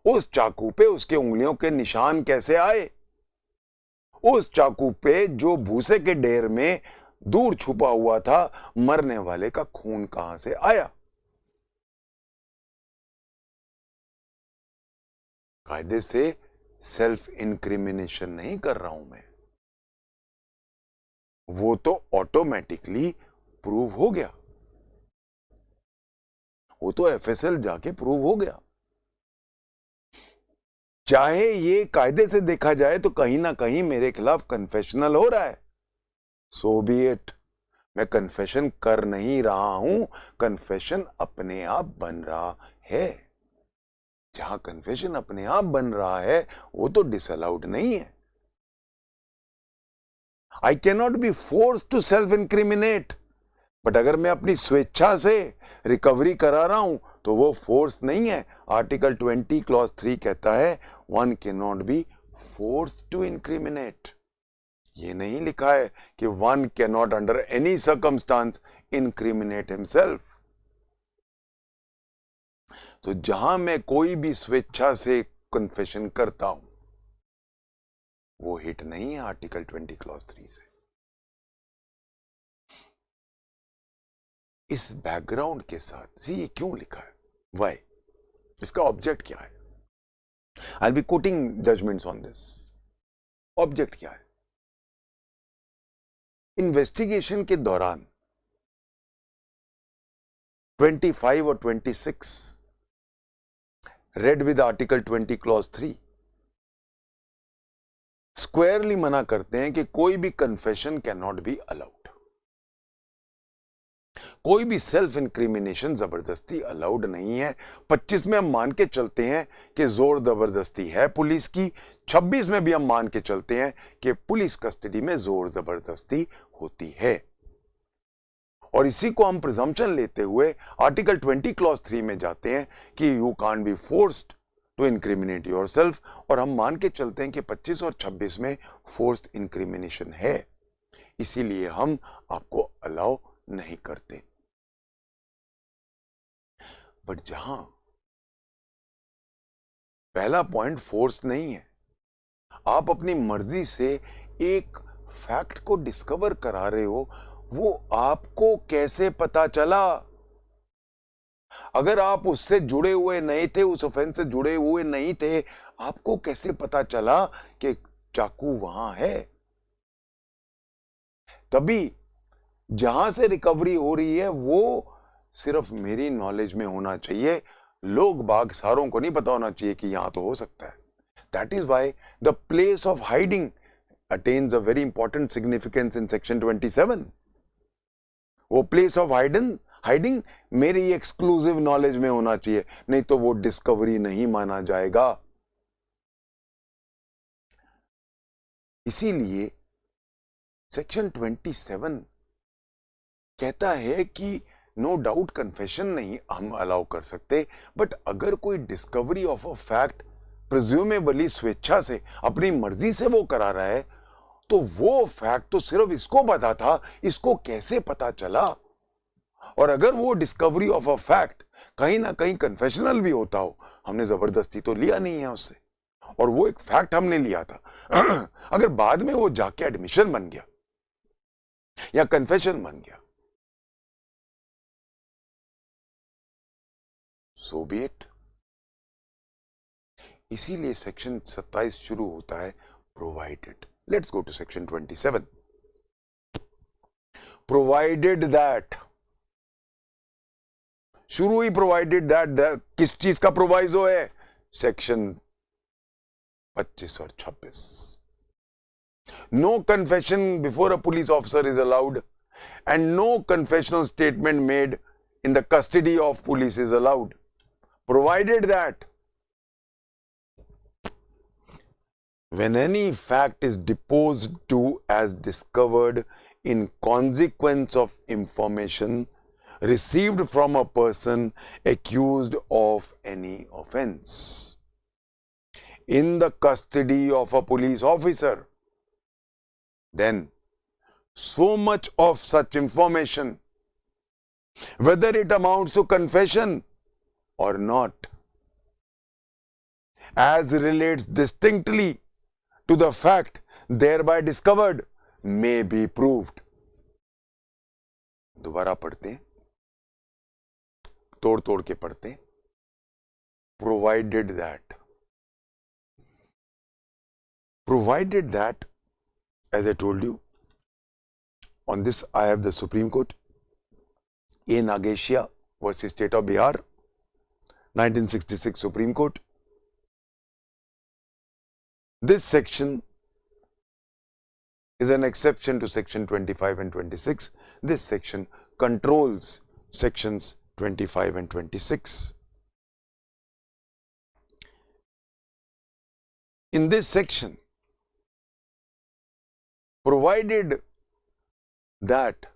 उस चाकू पे उसके उंगलियों के निशान कैसे आए? उस चाकू पे जो भूसे के ढेर में दूर छुपा हुआ था, मरने वाले का खून कहां से आया? कायदे से सेल्फ इंक्रिमिनेशन नहीं कर रहा हूं मैं, वो तो ऑटोमेटिकली प्रूव हो गया, वो तो एफएसएल जाके प्रूव हो गया। चाहे ये कायदे से देखा जाए तो कहीं ना कहीं मेरे खिलाफ कन्फेशनल हो रहा है, सो बी इट। मैं कन्फेशन कर नहीं रहा हूं, कन्फेशन अपने आप बन रहा है। जहां कन्फेशन अपने आप बन रहा है वो तो डिसअलाउड नहीं है। I can not be force to self incriminate, but अगर मैं अपनी स्वेच्छा से रिकवरी करा रहा हूं तो वो फोर्स नहीं है। आर्टिकल 20 क्लॉज 3 कहता है one can not be force to incriminate. ये नहीं लिखा है कि one can not under any circumstance incriminate himself. तो जहां मैं कोई भी स्वेच्छा से कन्फेशन करता हूं वो हिट नहीं है आर्टिकल 20 क्लॉज 3 से। इस बैकग्राउंड के साथ सी ये क्यों लिखा है, वाई, इसका ऑब्जेक्ट क्या है? I be quoting judgments on this. Object क्या है? इन्वेस्टिगेशन के दौरान 25 और 26 read with article 20 clause 3 squarely मना करते हैं कि कोई भी confession can not be allowed, कोई भी सेल्फ इंक्रिमिनेशन जबरदस्ती अलाउड नहीं है। 25 में हम मान के चलते हैं कि जोर जबरदस्ती है पुलिस की, 26 में भी हम मान के चलते हैं कि पुलिस कस्टडी में जोर जबरदस्ती होती है। और इसी को हम प्रिजम्पशन लेते हुए आर्टिकल 20 क्लॉज 3 में जाते हैं कि you can't be forced to incriminate yourself, और हम मान के चलते हैं कि 25 और 26 में फोर्स्ड इंक्रिमिनेशन है, इसीलिए हम आपको अलाउ नहीं करते। बट जहां पहला पॉइंट फोर्स नहीं है, आप अपनी मर्जी से एक फैक्ट को डिस्कवर करा रहे हो, वो आपको कैसे पता चला? अगर आप उससे जुड़े हुए नहीं थे, उस ऑफेंस से जुड़े हुए नहीं थे, आपको कैसे पता चला कि चाकू वहां है? तभी जहां से रिकवरी हो रही है वो सिर्फ मेरी नॉलेज में होना चाहिए, लोग बाग सारों को नहीं पता होना चाहिए कि यहां तो हो सकता है। That is why the place of hiding attains a very important significance in section 27। वो प्लेस ऑफ हाइडिंग मेरी एक्सक्लूसिव नॉलेज में होना चाहिए, नहीं तो वो डिस्कवरी नहीं माना जाएगा। इसीलिए सेक्शन 27 कहता है कि नो डाउट कन्फेशन नहीं हम अलाउ कर सकते, बट अगर कोई discovery of a fact presumably स्वेच्छा से अपनी मर्जी से वो करा रहा है, तो वो फैक्ट तो सिर्फ इसको पता था, इसको कैसे पता चला? और अगर वो डिस्कवरी ऑफ अ फैक्ट कहीं ना कहीं कन्फेशनल भी होता हो, हमने जबरदस्ती तो लिया नहीं है उससे, और वो एक फैक्ट हमने लिया था अगर बाद में वो जाके एडमिशन बन गया या कन्फेशन बन गया, सो बी इट। इसीलिए सेक्शन 27 शुरू होता है provided. Let's go to section 27। Provided that, शुरू ही प्रोवाइडेड दैट, किस चीज का प्रोवाइजो है? सेक्शन 25 और 26। No confession before a police officer is allowed and no confessional statement made in the custody of police is allowed, provided that when any fact is deposed to as discovered in consequence of information received from a person accused of any offense in the custody of a police officer, then so much of such information whether it amounts to confession or not, as relates distinctly to the fact thereby discovered, may be proved. दोबारा पढ़ते हैं, तोड़ तोड़ के पढ़ते हैं. Provided that, as I told you, on this I have the Supreme Court, A. Nageshiya versus State of Bihar, 1966 Supreme Court. This section is an exception to section 25 and 26. This section controls sections 25 and 26. In this section, provided that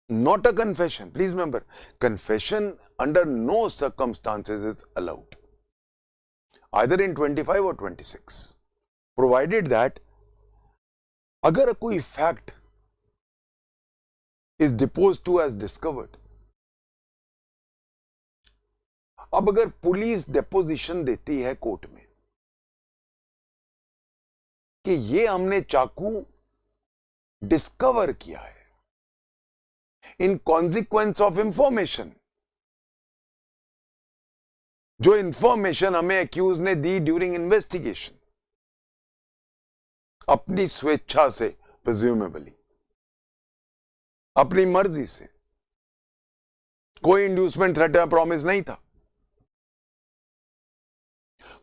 not a confession, please remember, confession under no circumstances is allowed, either in 25 or 26. Provided that अगर कोई fact is deposed to as discovered, अब अगर police deposition देती है court में कि ये हमने चाकू डिस्कवर किया है इन कॉन्सिक्वेंस ऑफ इंफॉर्मेशन, जो इंफॉर्मेशन हमें एक्यूज ने दी ड्यूरिंग इन्वेस्टिगेशन, अपनी स्वेच्छा से, प्रिज्यूमेबली अपनी मर्जी से, कोई इंड्यूसमेंट, थ्रेट या प्रॉमिस नहीं था,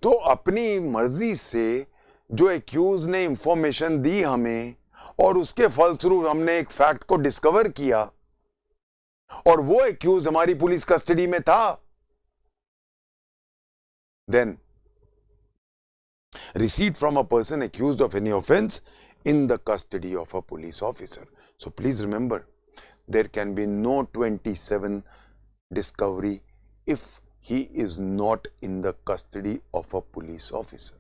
तो अपनी मर्जी से जो एक्यूज ने इंफॉर्मेशन दी हमें और उसके फलस्वरूप हमने एक फैक्ट को डिस्कवर किया और वो एक्यूज हमारी पुलिस कस्टडी में था, then receipt from a person accused of any offense in the custody of a police officer. So please remember, there can be no 27 discovery if he is not in the custody of a police officer.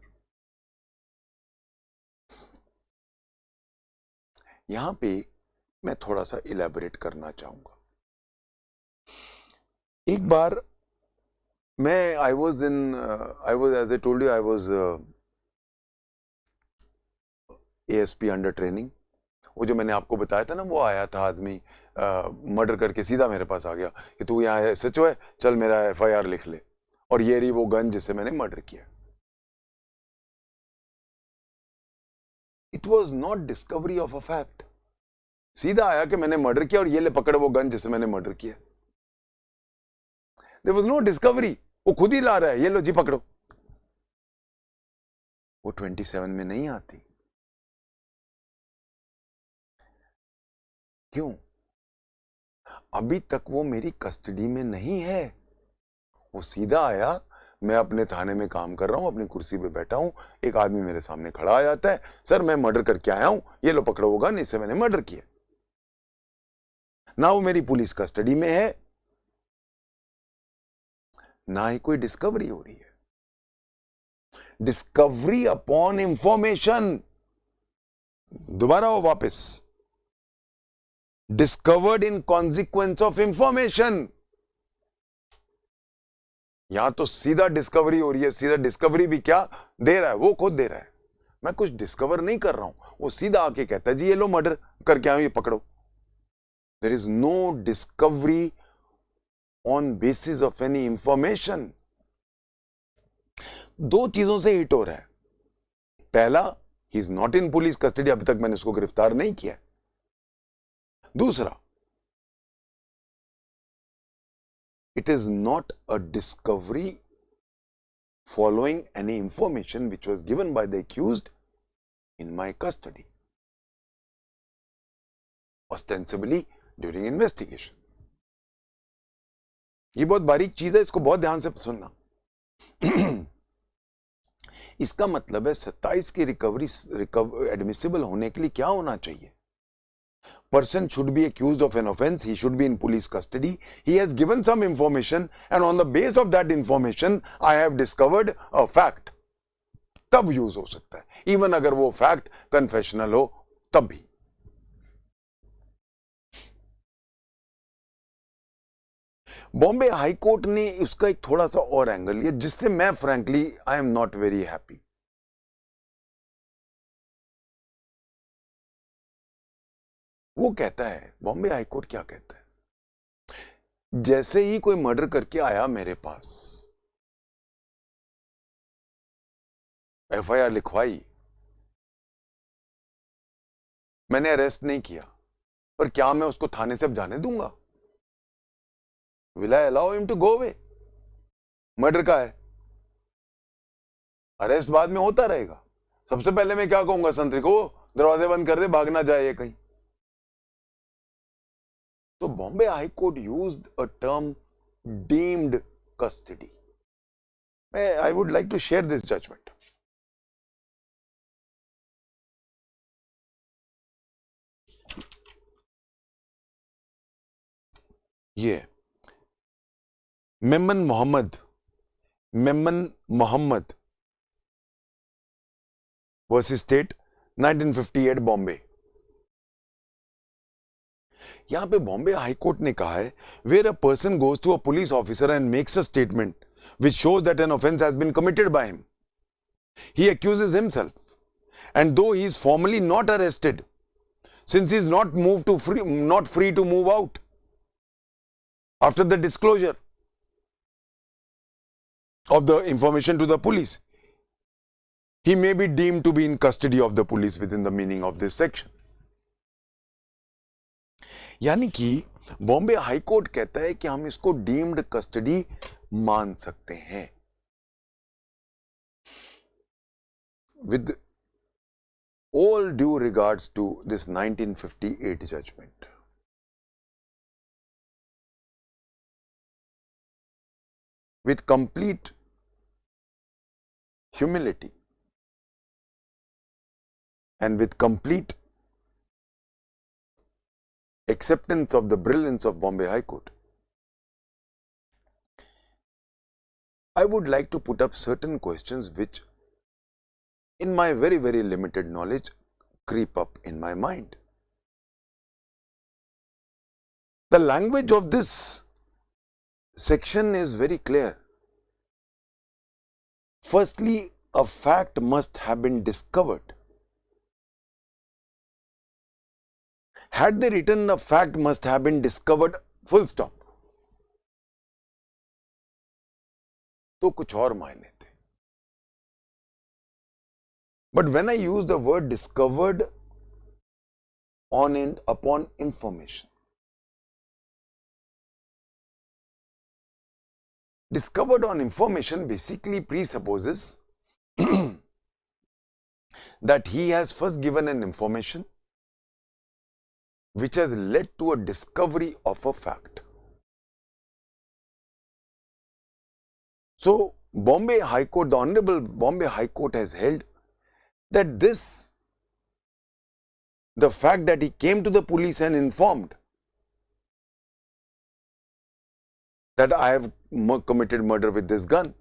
यहां पे मैं थोड़ा सा elaborate करना चाहूंगा. एक बार मैं I was as I told you, I was ASP under training. वो जो मैंने आपको बताया था ना, वो आया था आदमी मर्डर करके सीधा मेरे पास आ गया कि तू यहाँ SHO है, चल मेरा FIR लिख ले, और ये रही वो गन जिससे मैंने मर्डर किया. It was not discovery of a fact. सीधा आया कि मैंने मर्डर किया और ये ले पकड़ वो गन जिससे मैंने मर्डर किया. There was no discovery. वो खुद ही ला रहा है, ये लो जी पकड़ो. वो 27 में नहीं आती. क्यों? अभी तक वो मेरी कस्टडी में नहीं है. वो सीधा आया, मैं अपने थाने में काम कर रहा हूं, अपनी कुर्सी पे बैठा हूं, एक आदमी मेरे सामने खड़ा आ जाता है, सर मैं मर्डर करके आया हूं, ये लो पकड़ो वो गन, इससे मैंने मर्डर किया. ना वो मेरी पुलिस कस्टडी में है, ना ही कोई डिस्कवरी हो रही है. डिस्कवरी अपॉन इंफॉर्मेशन, दोबारा वो वापस, discovered in consequence of information. यहां तो सीधा डिस्कवरी हो रही है. सीधा डिस्कवरी भी क्या दे रहा है, वो खुद दे रहा है. मैं कुछ डिस्कवर नहीं कर रहा हूं, वो सीधा आके कहता है जी ये लो मर्डर करके आया हूं, ये पकड़ो. There is no discovery on basis of any information. दो चीजों से हिट हो रहा है. पहला, he is not in police custody, अभी तक मैंने उसको गिरफ्तार नहीं किया. दूसरा, it is not a discovery following any information which was given by the accused in my custody, ostensibly during investigation. ये बहुत बारीक चीज है, इसको बहुत ध्यान से सुनना. इसका मतलब है 27 की रिकवरी एडमिसिबल होने के लिए क्या होना चाहिए? Person should be accused of an offense, he should be in police custody, he has given some information and on the base of that information I have discovered a fact. तब use हो सकता है, even अगर वो fact confessional हो तब भी. Bombay high court ने उसका एक थोड़ा सा और एंगल लिया जिससे मैं frankly I am not very happy. वो कहता है, बॉम्बे हाई कोर्ट क्या कहता है, जैसे ही कोई मर्डर करके आया मेरे पास, एफआईआर लिखवाई, मैंने अरेस्ट नहीं किया, पर क्या मैं उसको थाने से अब जाने दूंगा? Will I allow him to go away? Murder का है, अरेस्ट बाद में होता रहेगा। सबसे पहले मैं क्या कहूंगा संतरी को, दरवाजे बंद कर दे, भागना जाए ये कहीं। तो Bombay high court used a term deemed custody. I would like to share this judgment. ये मेमन मोहम्मद वर्सेस स्टेट 1958 बॉम्बे। यहां पे बॉम्बे हाई कोर्ट ने कहा है, where a person goes to a police officer and makes a statement which shows that an offense has been committed by him. He accuses himself, and though he is formally not arrested, since he is not free to move out after the disclosure of the information to the police, he may be deemed to be in custody of the police within the meaning of this section. यानी कि Bombay high court कहता है कि हम इसको deemed custody मान सकते हैं। With all due regards to this 1958 judgment, with complete humility and with complete acceptance of the brilliance of Bombay High Court, I would like to put up certain questions which, in my very, very limited knowledge, creep up in my mind. The language of this section is very clear. Firstly, a fact must have been discovered. Had they written a fact must have been discovered, full stop, तो कुछ और मायने थे. But when I use the word discovered on and upon information, discovered on information basically presupposes that he has first given an information which has led to a discovery of a fact. So, Bombay High Court, the Honorable Bombay High Court has held that the fact that he came to the police and informed that I have committed murder with this gun,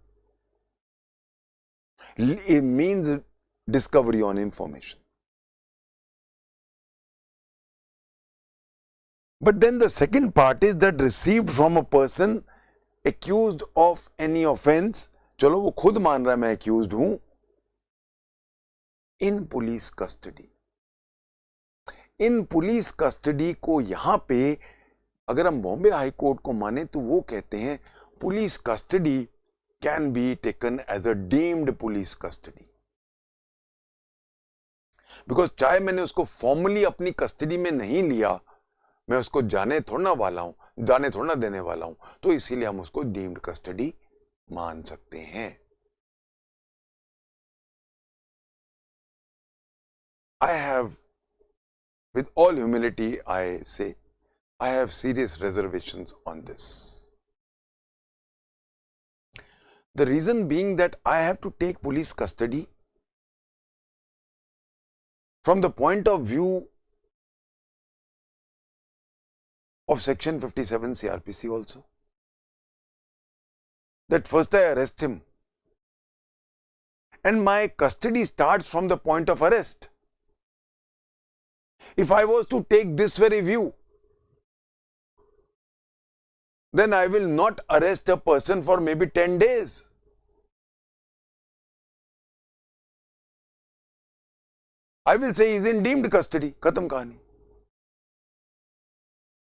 it means discovery on information. But then the second part is that received from a person accused of any offense, चलो वो खुद मान रहा है मैं accused हूं, in police custody. In police custody को यहां पे अगर हम बॉम्बे हाई कोर्ट को माने तो वो कहते हैं police custody can be taken as a deemed police custody, because चाहे मैंने उसको फॉर्मली अपनी कस्टडी में नहीं लिया, मैं उसको जाने थोड़ा देने वाला हूं, तो इसीलिए हम उसको डीम्ड कस्टडी मान सकते हैं. I have, with all humility, I say, I have serious reservations on this. The reason being that I have to take police custody from the point of view of Section 57 CRPC also. That first I arrest him, and my custody starts from the point of arrest. If I was to take this very view, then I will not arrest a person for maybe 10 days. I will say he's in deemed custody. खत्म कहानी.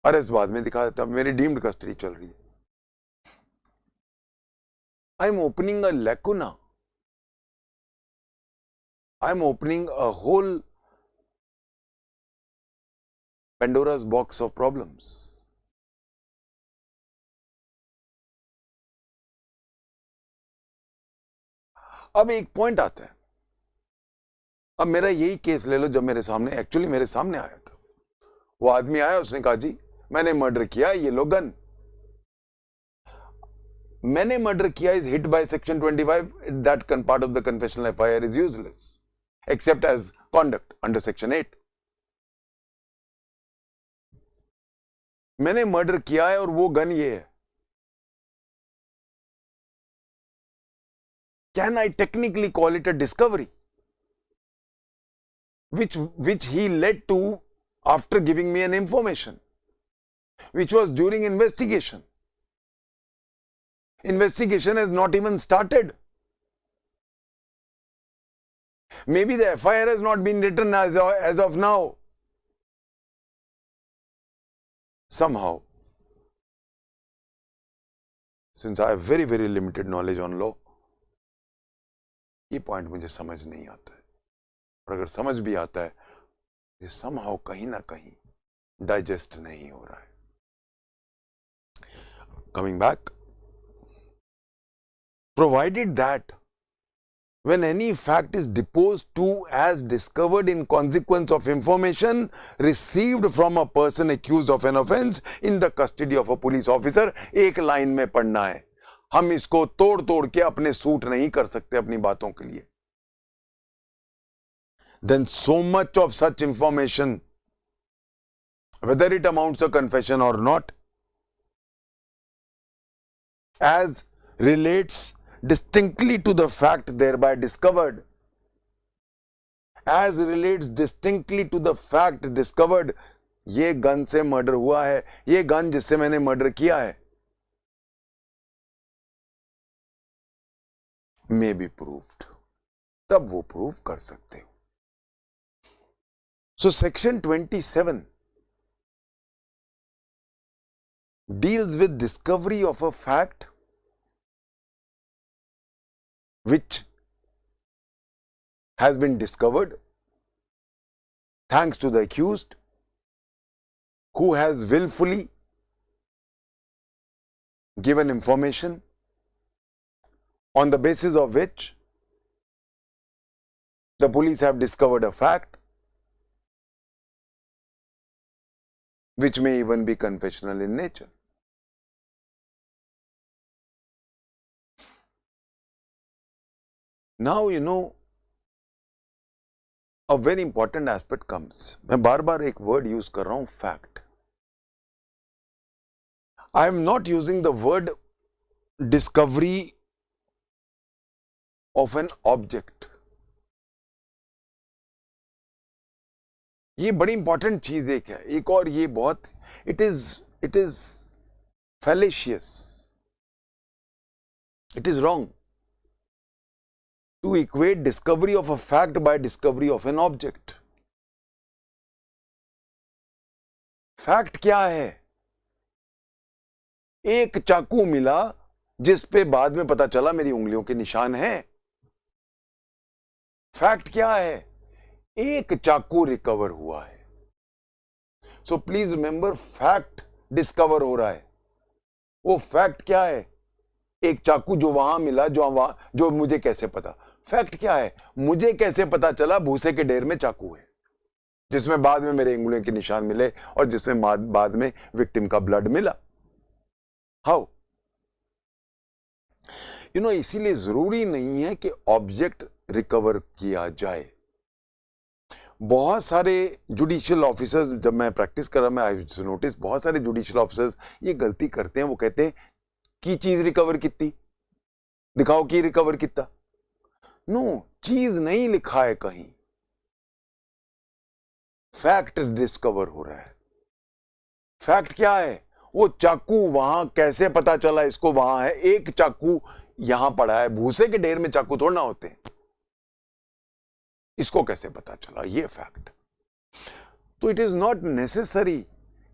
Arrest बाद में दिखा देता, मेरी deemed custody चल रही है. I am opening a lacuna. I am opening a whole Pandora's box of problems. अब एक पॉइंट आता है. अब मेरा यही केस ले लो जो मेरे सामने, एक्चुअली मेरे सामने आया था. वो आदमी आया, उसने कहा जी मैंने मर्डर किया, ये लो गन. मैंने मर्डर किया is hit by section 25. That part of the confessional FIR is useless except as conduct under section 8. मैंने मर्डर किया है और वो गन ये है. Can I technically call it a discovery which he led to after giving me an information which was during investigation? Investigation has not even started. Maybe the FIR has not been written as of now. Somehow, since I have very, very limited knowledge on law, ये point मुझे समझ नहीं आता है. और अगर समझ भी आता है, ये somehow कहीं ना कहीं डाइजेस्ट नहीं हो रहा है. Coming back, provided that when any fact is deposed to as discovered in consequence of information received from a person accused of an offense in the custody of a police officer, एक line में पढ़ना है. हम इसको तोड़ तोड़ के अपने सूट नहीं कर सकते अपनी बातों के लिए. Then so much of such information, whether it amounts to confession or not, as relates distinctly to the fact thereby discovered, as relates distinctly to the fact discovered, ये गन से मर्डर हुआ है, ये गन जिससे मैंने murder किया है, may be proved. तब वो प्रूव कर सकते हो. So section 27 deals with discovery of a fact which has been discovered thanks to the accused, who has willfully given information on the basis of which the police have discovered a fact which may even be confessional in nature. Now, you know, a very important aspect comes. मैं बार बार एक word use कर रहा हूँ, fact. I am not using the word discovery of an object. ये बड़ी important चीज एक है. एक और ये बहुत, it is fallacious. It is wrong to equate discovery of a fact by discovery of an object. Fact क्या है? एक चाकू मिला जिस पे बाद में पता चला मेरी उंगलियों के निशान हैं. फैक्ट क्या है? एक चाकू रिकवर हुआ है. So please remember, fact discover हो रहा है. वो फैक्ट क्या है? एक चाकू जो वहां मिला, जो मुझे कैसे पता? फैक्ट क्या है? मुझे कैसे पता चला भूसे के ढेर में चाकू है जिसमें बाद में मेरे उंगलियों के निशान मिले और जिसमें बाद में विक्टिम का ब्लड मिला? हाउ? यू नो, इसीलिए जरूरी नहीं है कि ऑब्जेक्ट रिकवर किया जाए. बहुत सारे जुडिशियल ऑफिसर्स, जब मैं प्रैक्टिस कर रहा, मैं आई नोटिस बहुत सारे जुडिशियल ऑफिसर्स ये गलती करते हैं. वो कहते हैं की चीज रिकवर कितनी, दिखाओ की रिकवर कितना. नो, चीज नहीं लिखा है कहीं, फैक्ट डिस्कवर हो रहा है. फैक्ट क्या है? वो चाकू वहां कैसे पता चला इसको वहां है? एक चाकू यहां पड़ा है, भूसे के ढेर में चाकू थोड़ा ना होते हैं, इसको कैसे पता चला? ये फैक्ट। तो इट इज नॉट नेसेसरी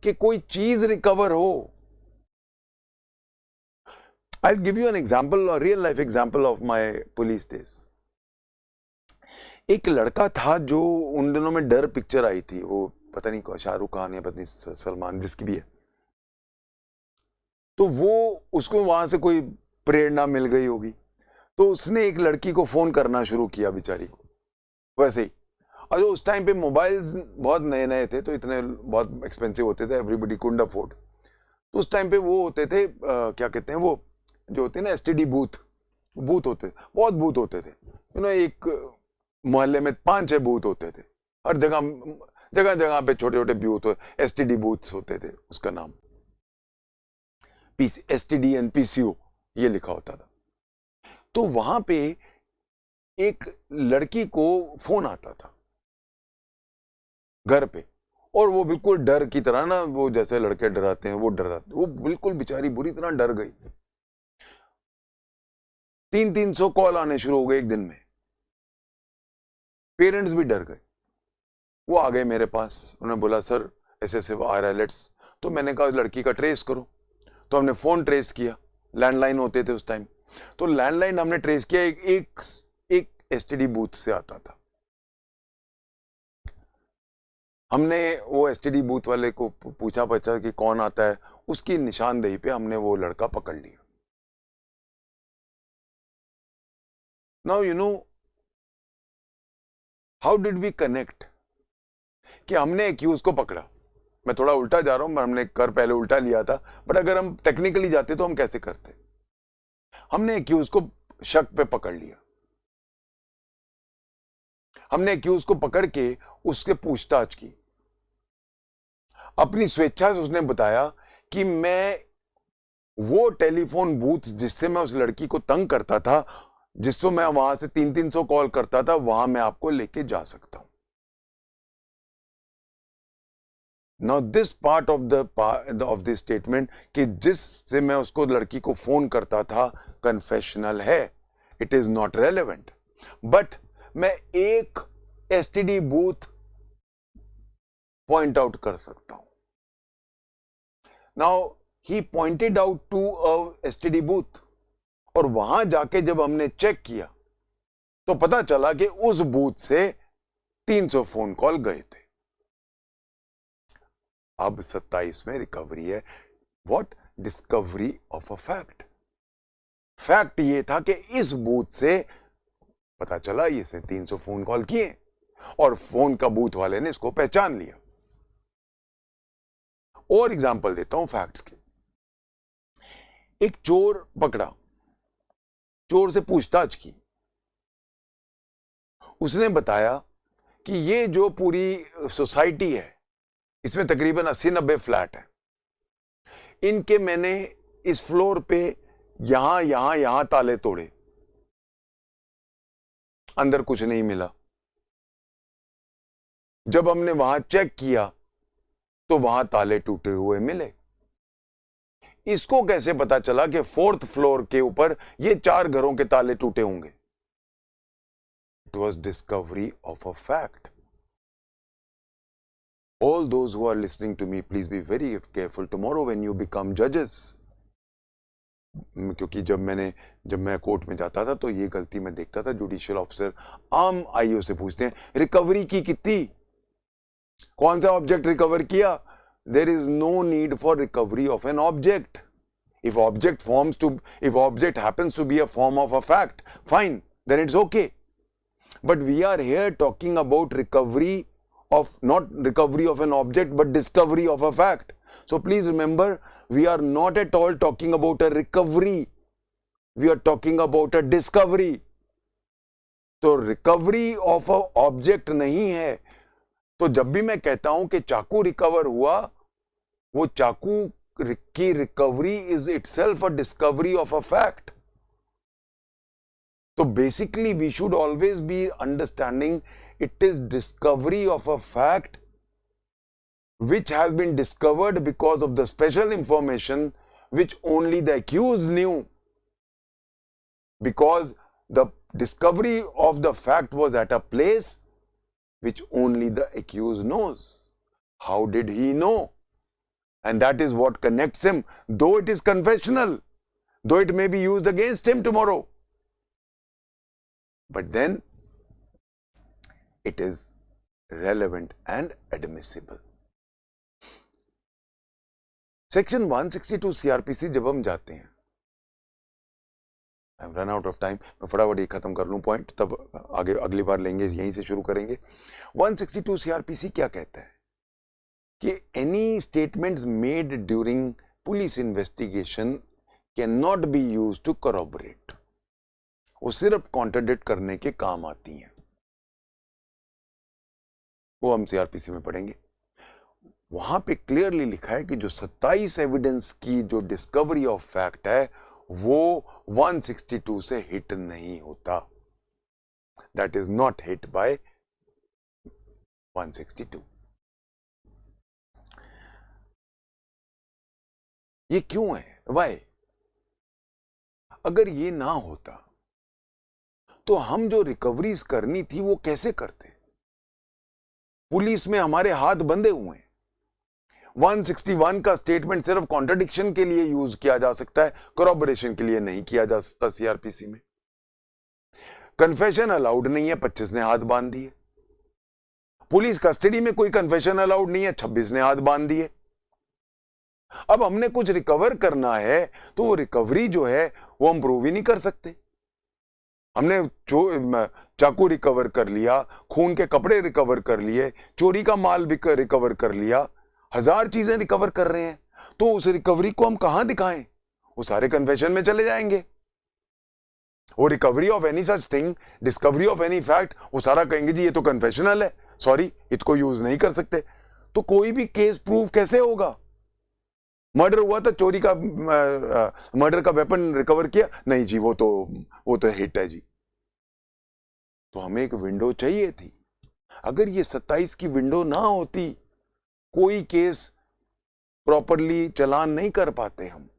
कि कोई चीज रिकवर हो। I will give you an example, real life example of my police days. एक लड़का था जो उन दिनों में डर पिक्चर आई थी, वो पता नहीं शाहरुख खान या पत्नी सलमान, जिसकी भी है, तो वो उसको वहां से कोई प्रेरणा मिल गई होगी, तो उसने एक लड़की को फोन करना शुरू किया बेचारी को, वैसे ही। और उस टाइम पे मोबाइल्स बहुत नए नए थे, तो इतने बहुत एक्सपेंसिव होते थे, एवरीबडी कुड अफोर्ड। तो उस टाइम पे वो होते थे क्या कहते हैं, वो जो होते हैं ना एसटीडी बूथ होते थे, बहुत बूथ होते थे, एक मोहल्ले में 5-6 बूथ होते थे, हर जगह जगह पे छोटे छोटे बूथ, एसटीडी बूथ्स होते थे, उसका नाम एसटीडी एंड पीसीओ ये लिखा होता था। तो वहां पे एक लड़की को फोन आता था घर पे, और वो बिल्कुल डर की तरह ना, वो जैसे लड़के डराते हैं वो डराते, वो बिल्कुल बेचारी बुरी तरह डर गई। 300 कॉल आने शुरू हो गए एक दिन में, पेरेंट्स भी डर गए। वो आ गए मेरे पास, उन्होंने बोला सर ऐसे ऐसे आ रहा है, लेट्स। तो मैंने कहा लड़की का ट्रेस करो, तो हमने फोन ट्रेस किया, लैंडलाइन होते थे उस टाइम, तो लैंडलाइन हमने ट्रेस किया, एक एसटीडी बूथ से आता था। हमने वो एसटीडी बूथ वाले को पूछा कि कौन आता है, उसकी निशानदेही पे हमने वो लड़का पकड़ लिया। Now you know how did we connect, कि हमने एक्यूज को पकड़ा। मैं थोड़ा उल्टा जा रहा हूं, हमने कर पहले उल्टा लिया था, बट अगर हम टेक्निकली जाते तो हम कैसे करते? हमने एक्यूज को शक पे पकड़ लिया, हमने एक्यूज को पकड़ के उसके पूछताछ की। अपनी स्वेच्छा से उसने बताया कि मैं वो टेलीफोन बूथ जिससे मैं उस लड़की को तंग करता था, जिससे मैं वहां से 300 कॉल करता था, वहां मैं आपको लेके जा सकता हूं। Now this part of the statement कि जिससे मैं उसको लड़की को फोन करता था कन्फेशनल है, it is not relevant, but मैं एक एसटीडी बूथ पॉइंट आउट कर सकता हूं। Now he pointed out to a STD booth, और वहां जाके जब हमने चेक किया तो पता चला कि उस बूथ से 300 फोन कॉल गए थे। अब 27 में रिकवरी है। What? Discovery of a fact. Fact ये था कि इस बूथ से पता चला इसने 300 फोन कॉल किए, और फोन का बूथ वाले ने इसको पहचान लिया। और एग्जांपल देता हूं फैक्ट्स के। एक चोर पकड़ा, चोर से पूछताछ की, उसने बताया कि ये जो पूरी सोसाइटी है इसमें तकरीबन 80-90 फ्लैट है, इनके मैंने इस फ्लोर पे यहां ताले तोड़े, अंदर कुछ नहीं मिला। जब हमने वहां चेक किया तो वहां ताले टूटे हुए मिले। इसको कैसे पता चला कि 4th फ्लोर के ऊपर ये 4 घरों के ताले टूटे होंगे? It was discovery of a fact. All those who are listening to me, please be very careful tomorrow when you become judges. क्योंकि जब मैं कोर्ट में जाता था तो ये गलती मैं देखता था, जुडिशियल ऑफिसर आम आईओ से पूछते हैं रिकवरी की कितनी, कौन सा ऑब्जेक्ट रिकवर किया? There is no need for recovery of an object. If object happens to be a form of a fact, fine, then it's okay. But we are here talking about recovery of, not recovery of an object, but discovery of a fact. So please remember, we are not at all talking about a recovery. We are talking about a discovery. तो recovery of a object नहीं है। तो जब भी मैं कहता हूं कि चाकू रिकवर हुआ, वो चाकू की recovery is itself a discovery of a fact. तो basically we should always be understanding it is discovery of a fact which has been discovered because of the special information which only the accused knew, because the discovery of the fact was at a place which only the accused knows. How did he know? And that is what connects him, though it is confessional, though it may be used against him tomorrow. But then it is relevant and admissible. Section 162 CrPC जब हम जाते हैं, I am run out of time, मैं फटाफट ये खत्म कर लूं पॉइंट, तब आगे अगली बार लेंगे, यहीं से शुरू करेंगे। 162 सीआरपीसी क्या कहता है कि any statements made during police investigation can not be used to corroborate, वो सिर्फ कॉन्ट्राडिक्ट करने के काम आती हैं। वो हम सीआरपीसी में पढ़ेंगे। वहां पे क्लियरली लिखा है कि जो 27 एविडेंस की जो डिस्कवरी ऑफ फैक्ट है वो 162 से हिट नहीं होता, that is not hit by 162। ये क्यों है? वाई? अगर ये ना होता तो हम जो रिकवरीज करनी थी वो कैसे करते? पुलिस में हमारे हाथ बंधे हुए हैं। 161 का स्टेटमेंट सिर्फ कॉन्ट्रडिक्शन के लिए यूज किया जा सकता है, corroboration के लिए नहीं किया जा सकता। सीआरपीसी में कन्फेशन अलाउड नहीं है, 25 ने हाथ बांध दिए। पुलिस कस्टडी में कोई कन्फेशन अलाउड नहीं है, 26 ने हाथ बांध दिए। अब हमने कुछ रिकवर करना है तो वो रिकवरी जो है वो हम प्रूव ही नहीं कर सकते। हमने चाकू रिकवर कर लिया, खून के कपड़े रिकवर कर लिए, चोरी का माल भी रिकवर कर लिया, 1000 चीजें रिकवर कर रहे हैं, तो उस रिकवरी को हम कहां दिखाएं? वो सारे कन्फेशन में चले जाएंगे। वो recovery of any such thing, discovery of any fact, वो सारा कहेंगे जी ये तो कन्फेशनल है, सॉरी इसको यूज नहीं कर सकते। तो कोई भी केस प्रूव कैसे होगा? मर्डर हुआ था, चोरी का मर्डर का वेपन रिकवर किया, नहीं जी वो तो हिट है जी। तो हमें एक विंडो चाहिए थी। अगर ये 27 की विंडो ना होती, कोई केस प्रॉपरली चलान नहीं कर पाते हम,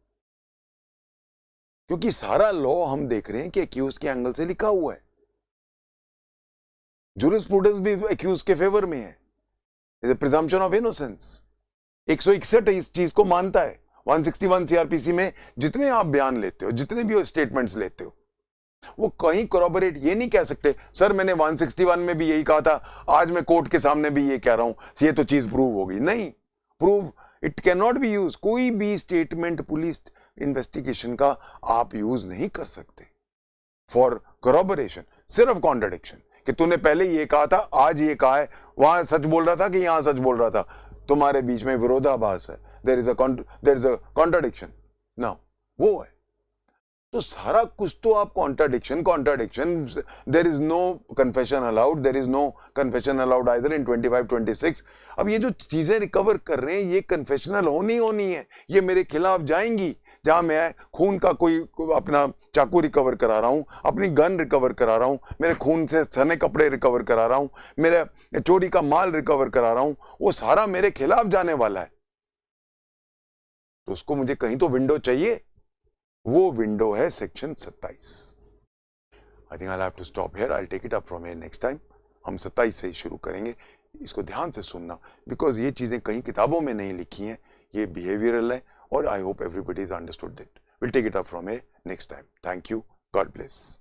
क्योंकि सारा लॉ हम देख रहे हैं कि एक्यूज के एंगल से लिखा हुआ है। जूरिस्प्रूडेंस भी एक्यूज के फेवर में है, is a presumption of innocence. 161 इस चीज को मानता है। 161 सीआरपीसी में जितने आप बयान लेते हो, जितने भी स्टेटमेंट्स लेते हो, वो कहीं corroborate ये नहीं कह सकते सर मैंने 161 में भी यही कहा था, आज मैं कोर्ट के सामने भी ये कह रहा हूं, ये तो चीज प्रूव हो गई। नहीं, prove it can not B use. कोई भी स्टेटमेंट पुलिस इन्वेस्टिगेशन का आप यूज नहीं कर सकते फॉर corroboration, सिर्फ कॉन्ट्रडिक्शन कि तूने पहले ये कहा था, आज ये कहा है, वहां सच बोल रहा था कि यहां सच बोल रहा था, तुम्हारे बीच में विरोधाभास है, देयर इज अ कॉन्ट्रडिक्शन ना, वो है। तो सारा कुछ तो आप contradiction, there is no confession allowed, there is no confession allowed either in 25, 26। अब ये जो चीजें रिकवर कर रहे हैं ये कन्फेशनल होनी है, ये मेरे खिलाफ जाएंगी। जहां मैं खून का कोई अपना चाकू रिकवर करा रहा हूं, अपनी गन रिकवर करा रहा हूं, मेरे खून से सने कपड़े रिकवर करा रहा हूं, मेरे चोरी का माल रिकवर करा रहा हूं, वो सारा मेरे खिलाफ जाने वाला है। तो उसको मुझे कहीं तो विंडो चाहिए, वो विंडो है section 27। I think I have to stop here, I take it up from here next time. हम 27 से ही शुरू करेंगे। इसको ध्यान से सुनना, बिकॉज ये चीजें कहीं किताबों में नहीं लिखी हैं, ये बिहेवियरल है, और I hope everybody is understood that. Will take it up from here next time. Thank you, God bless.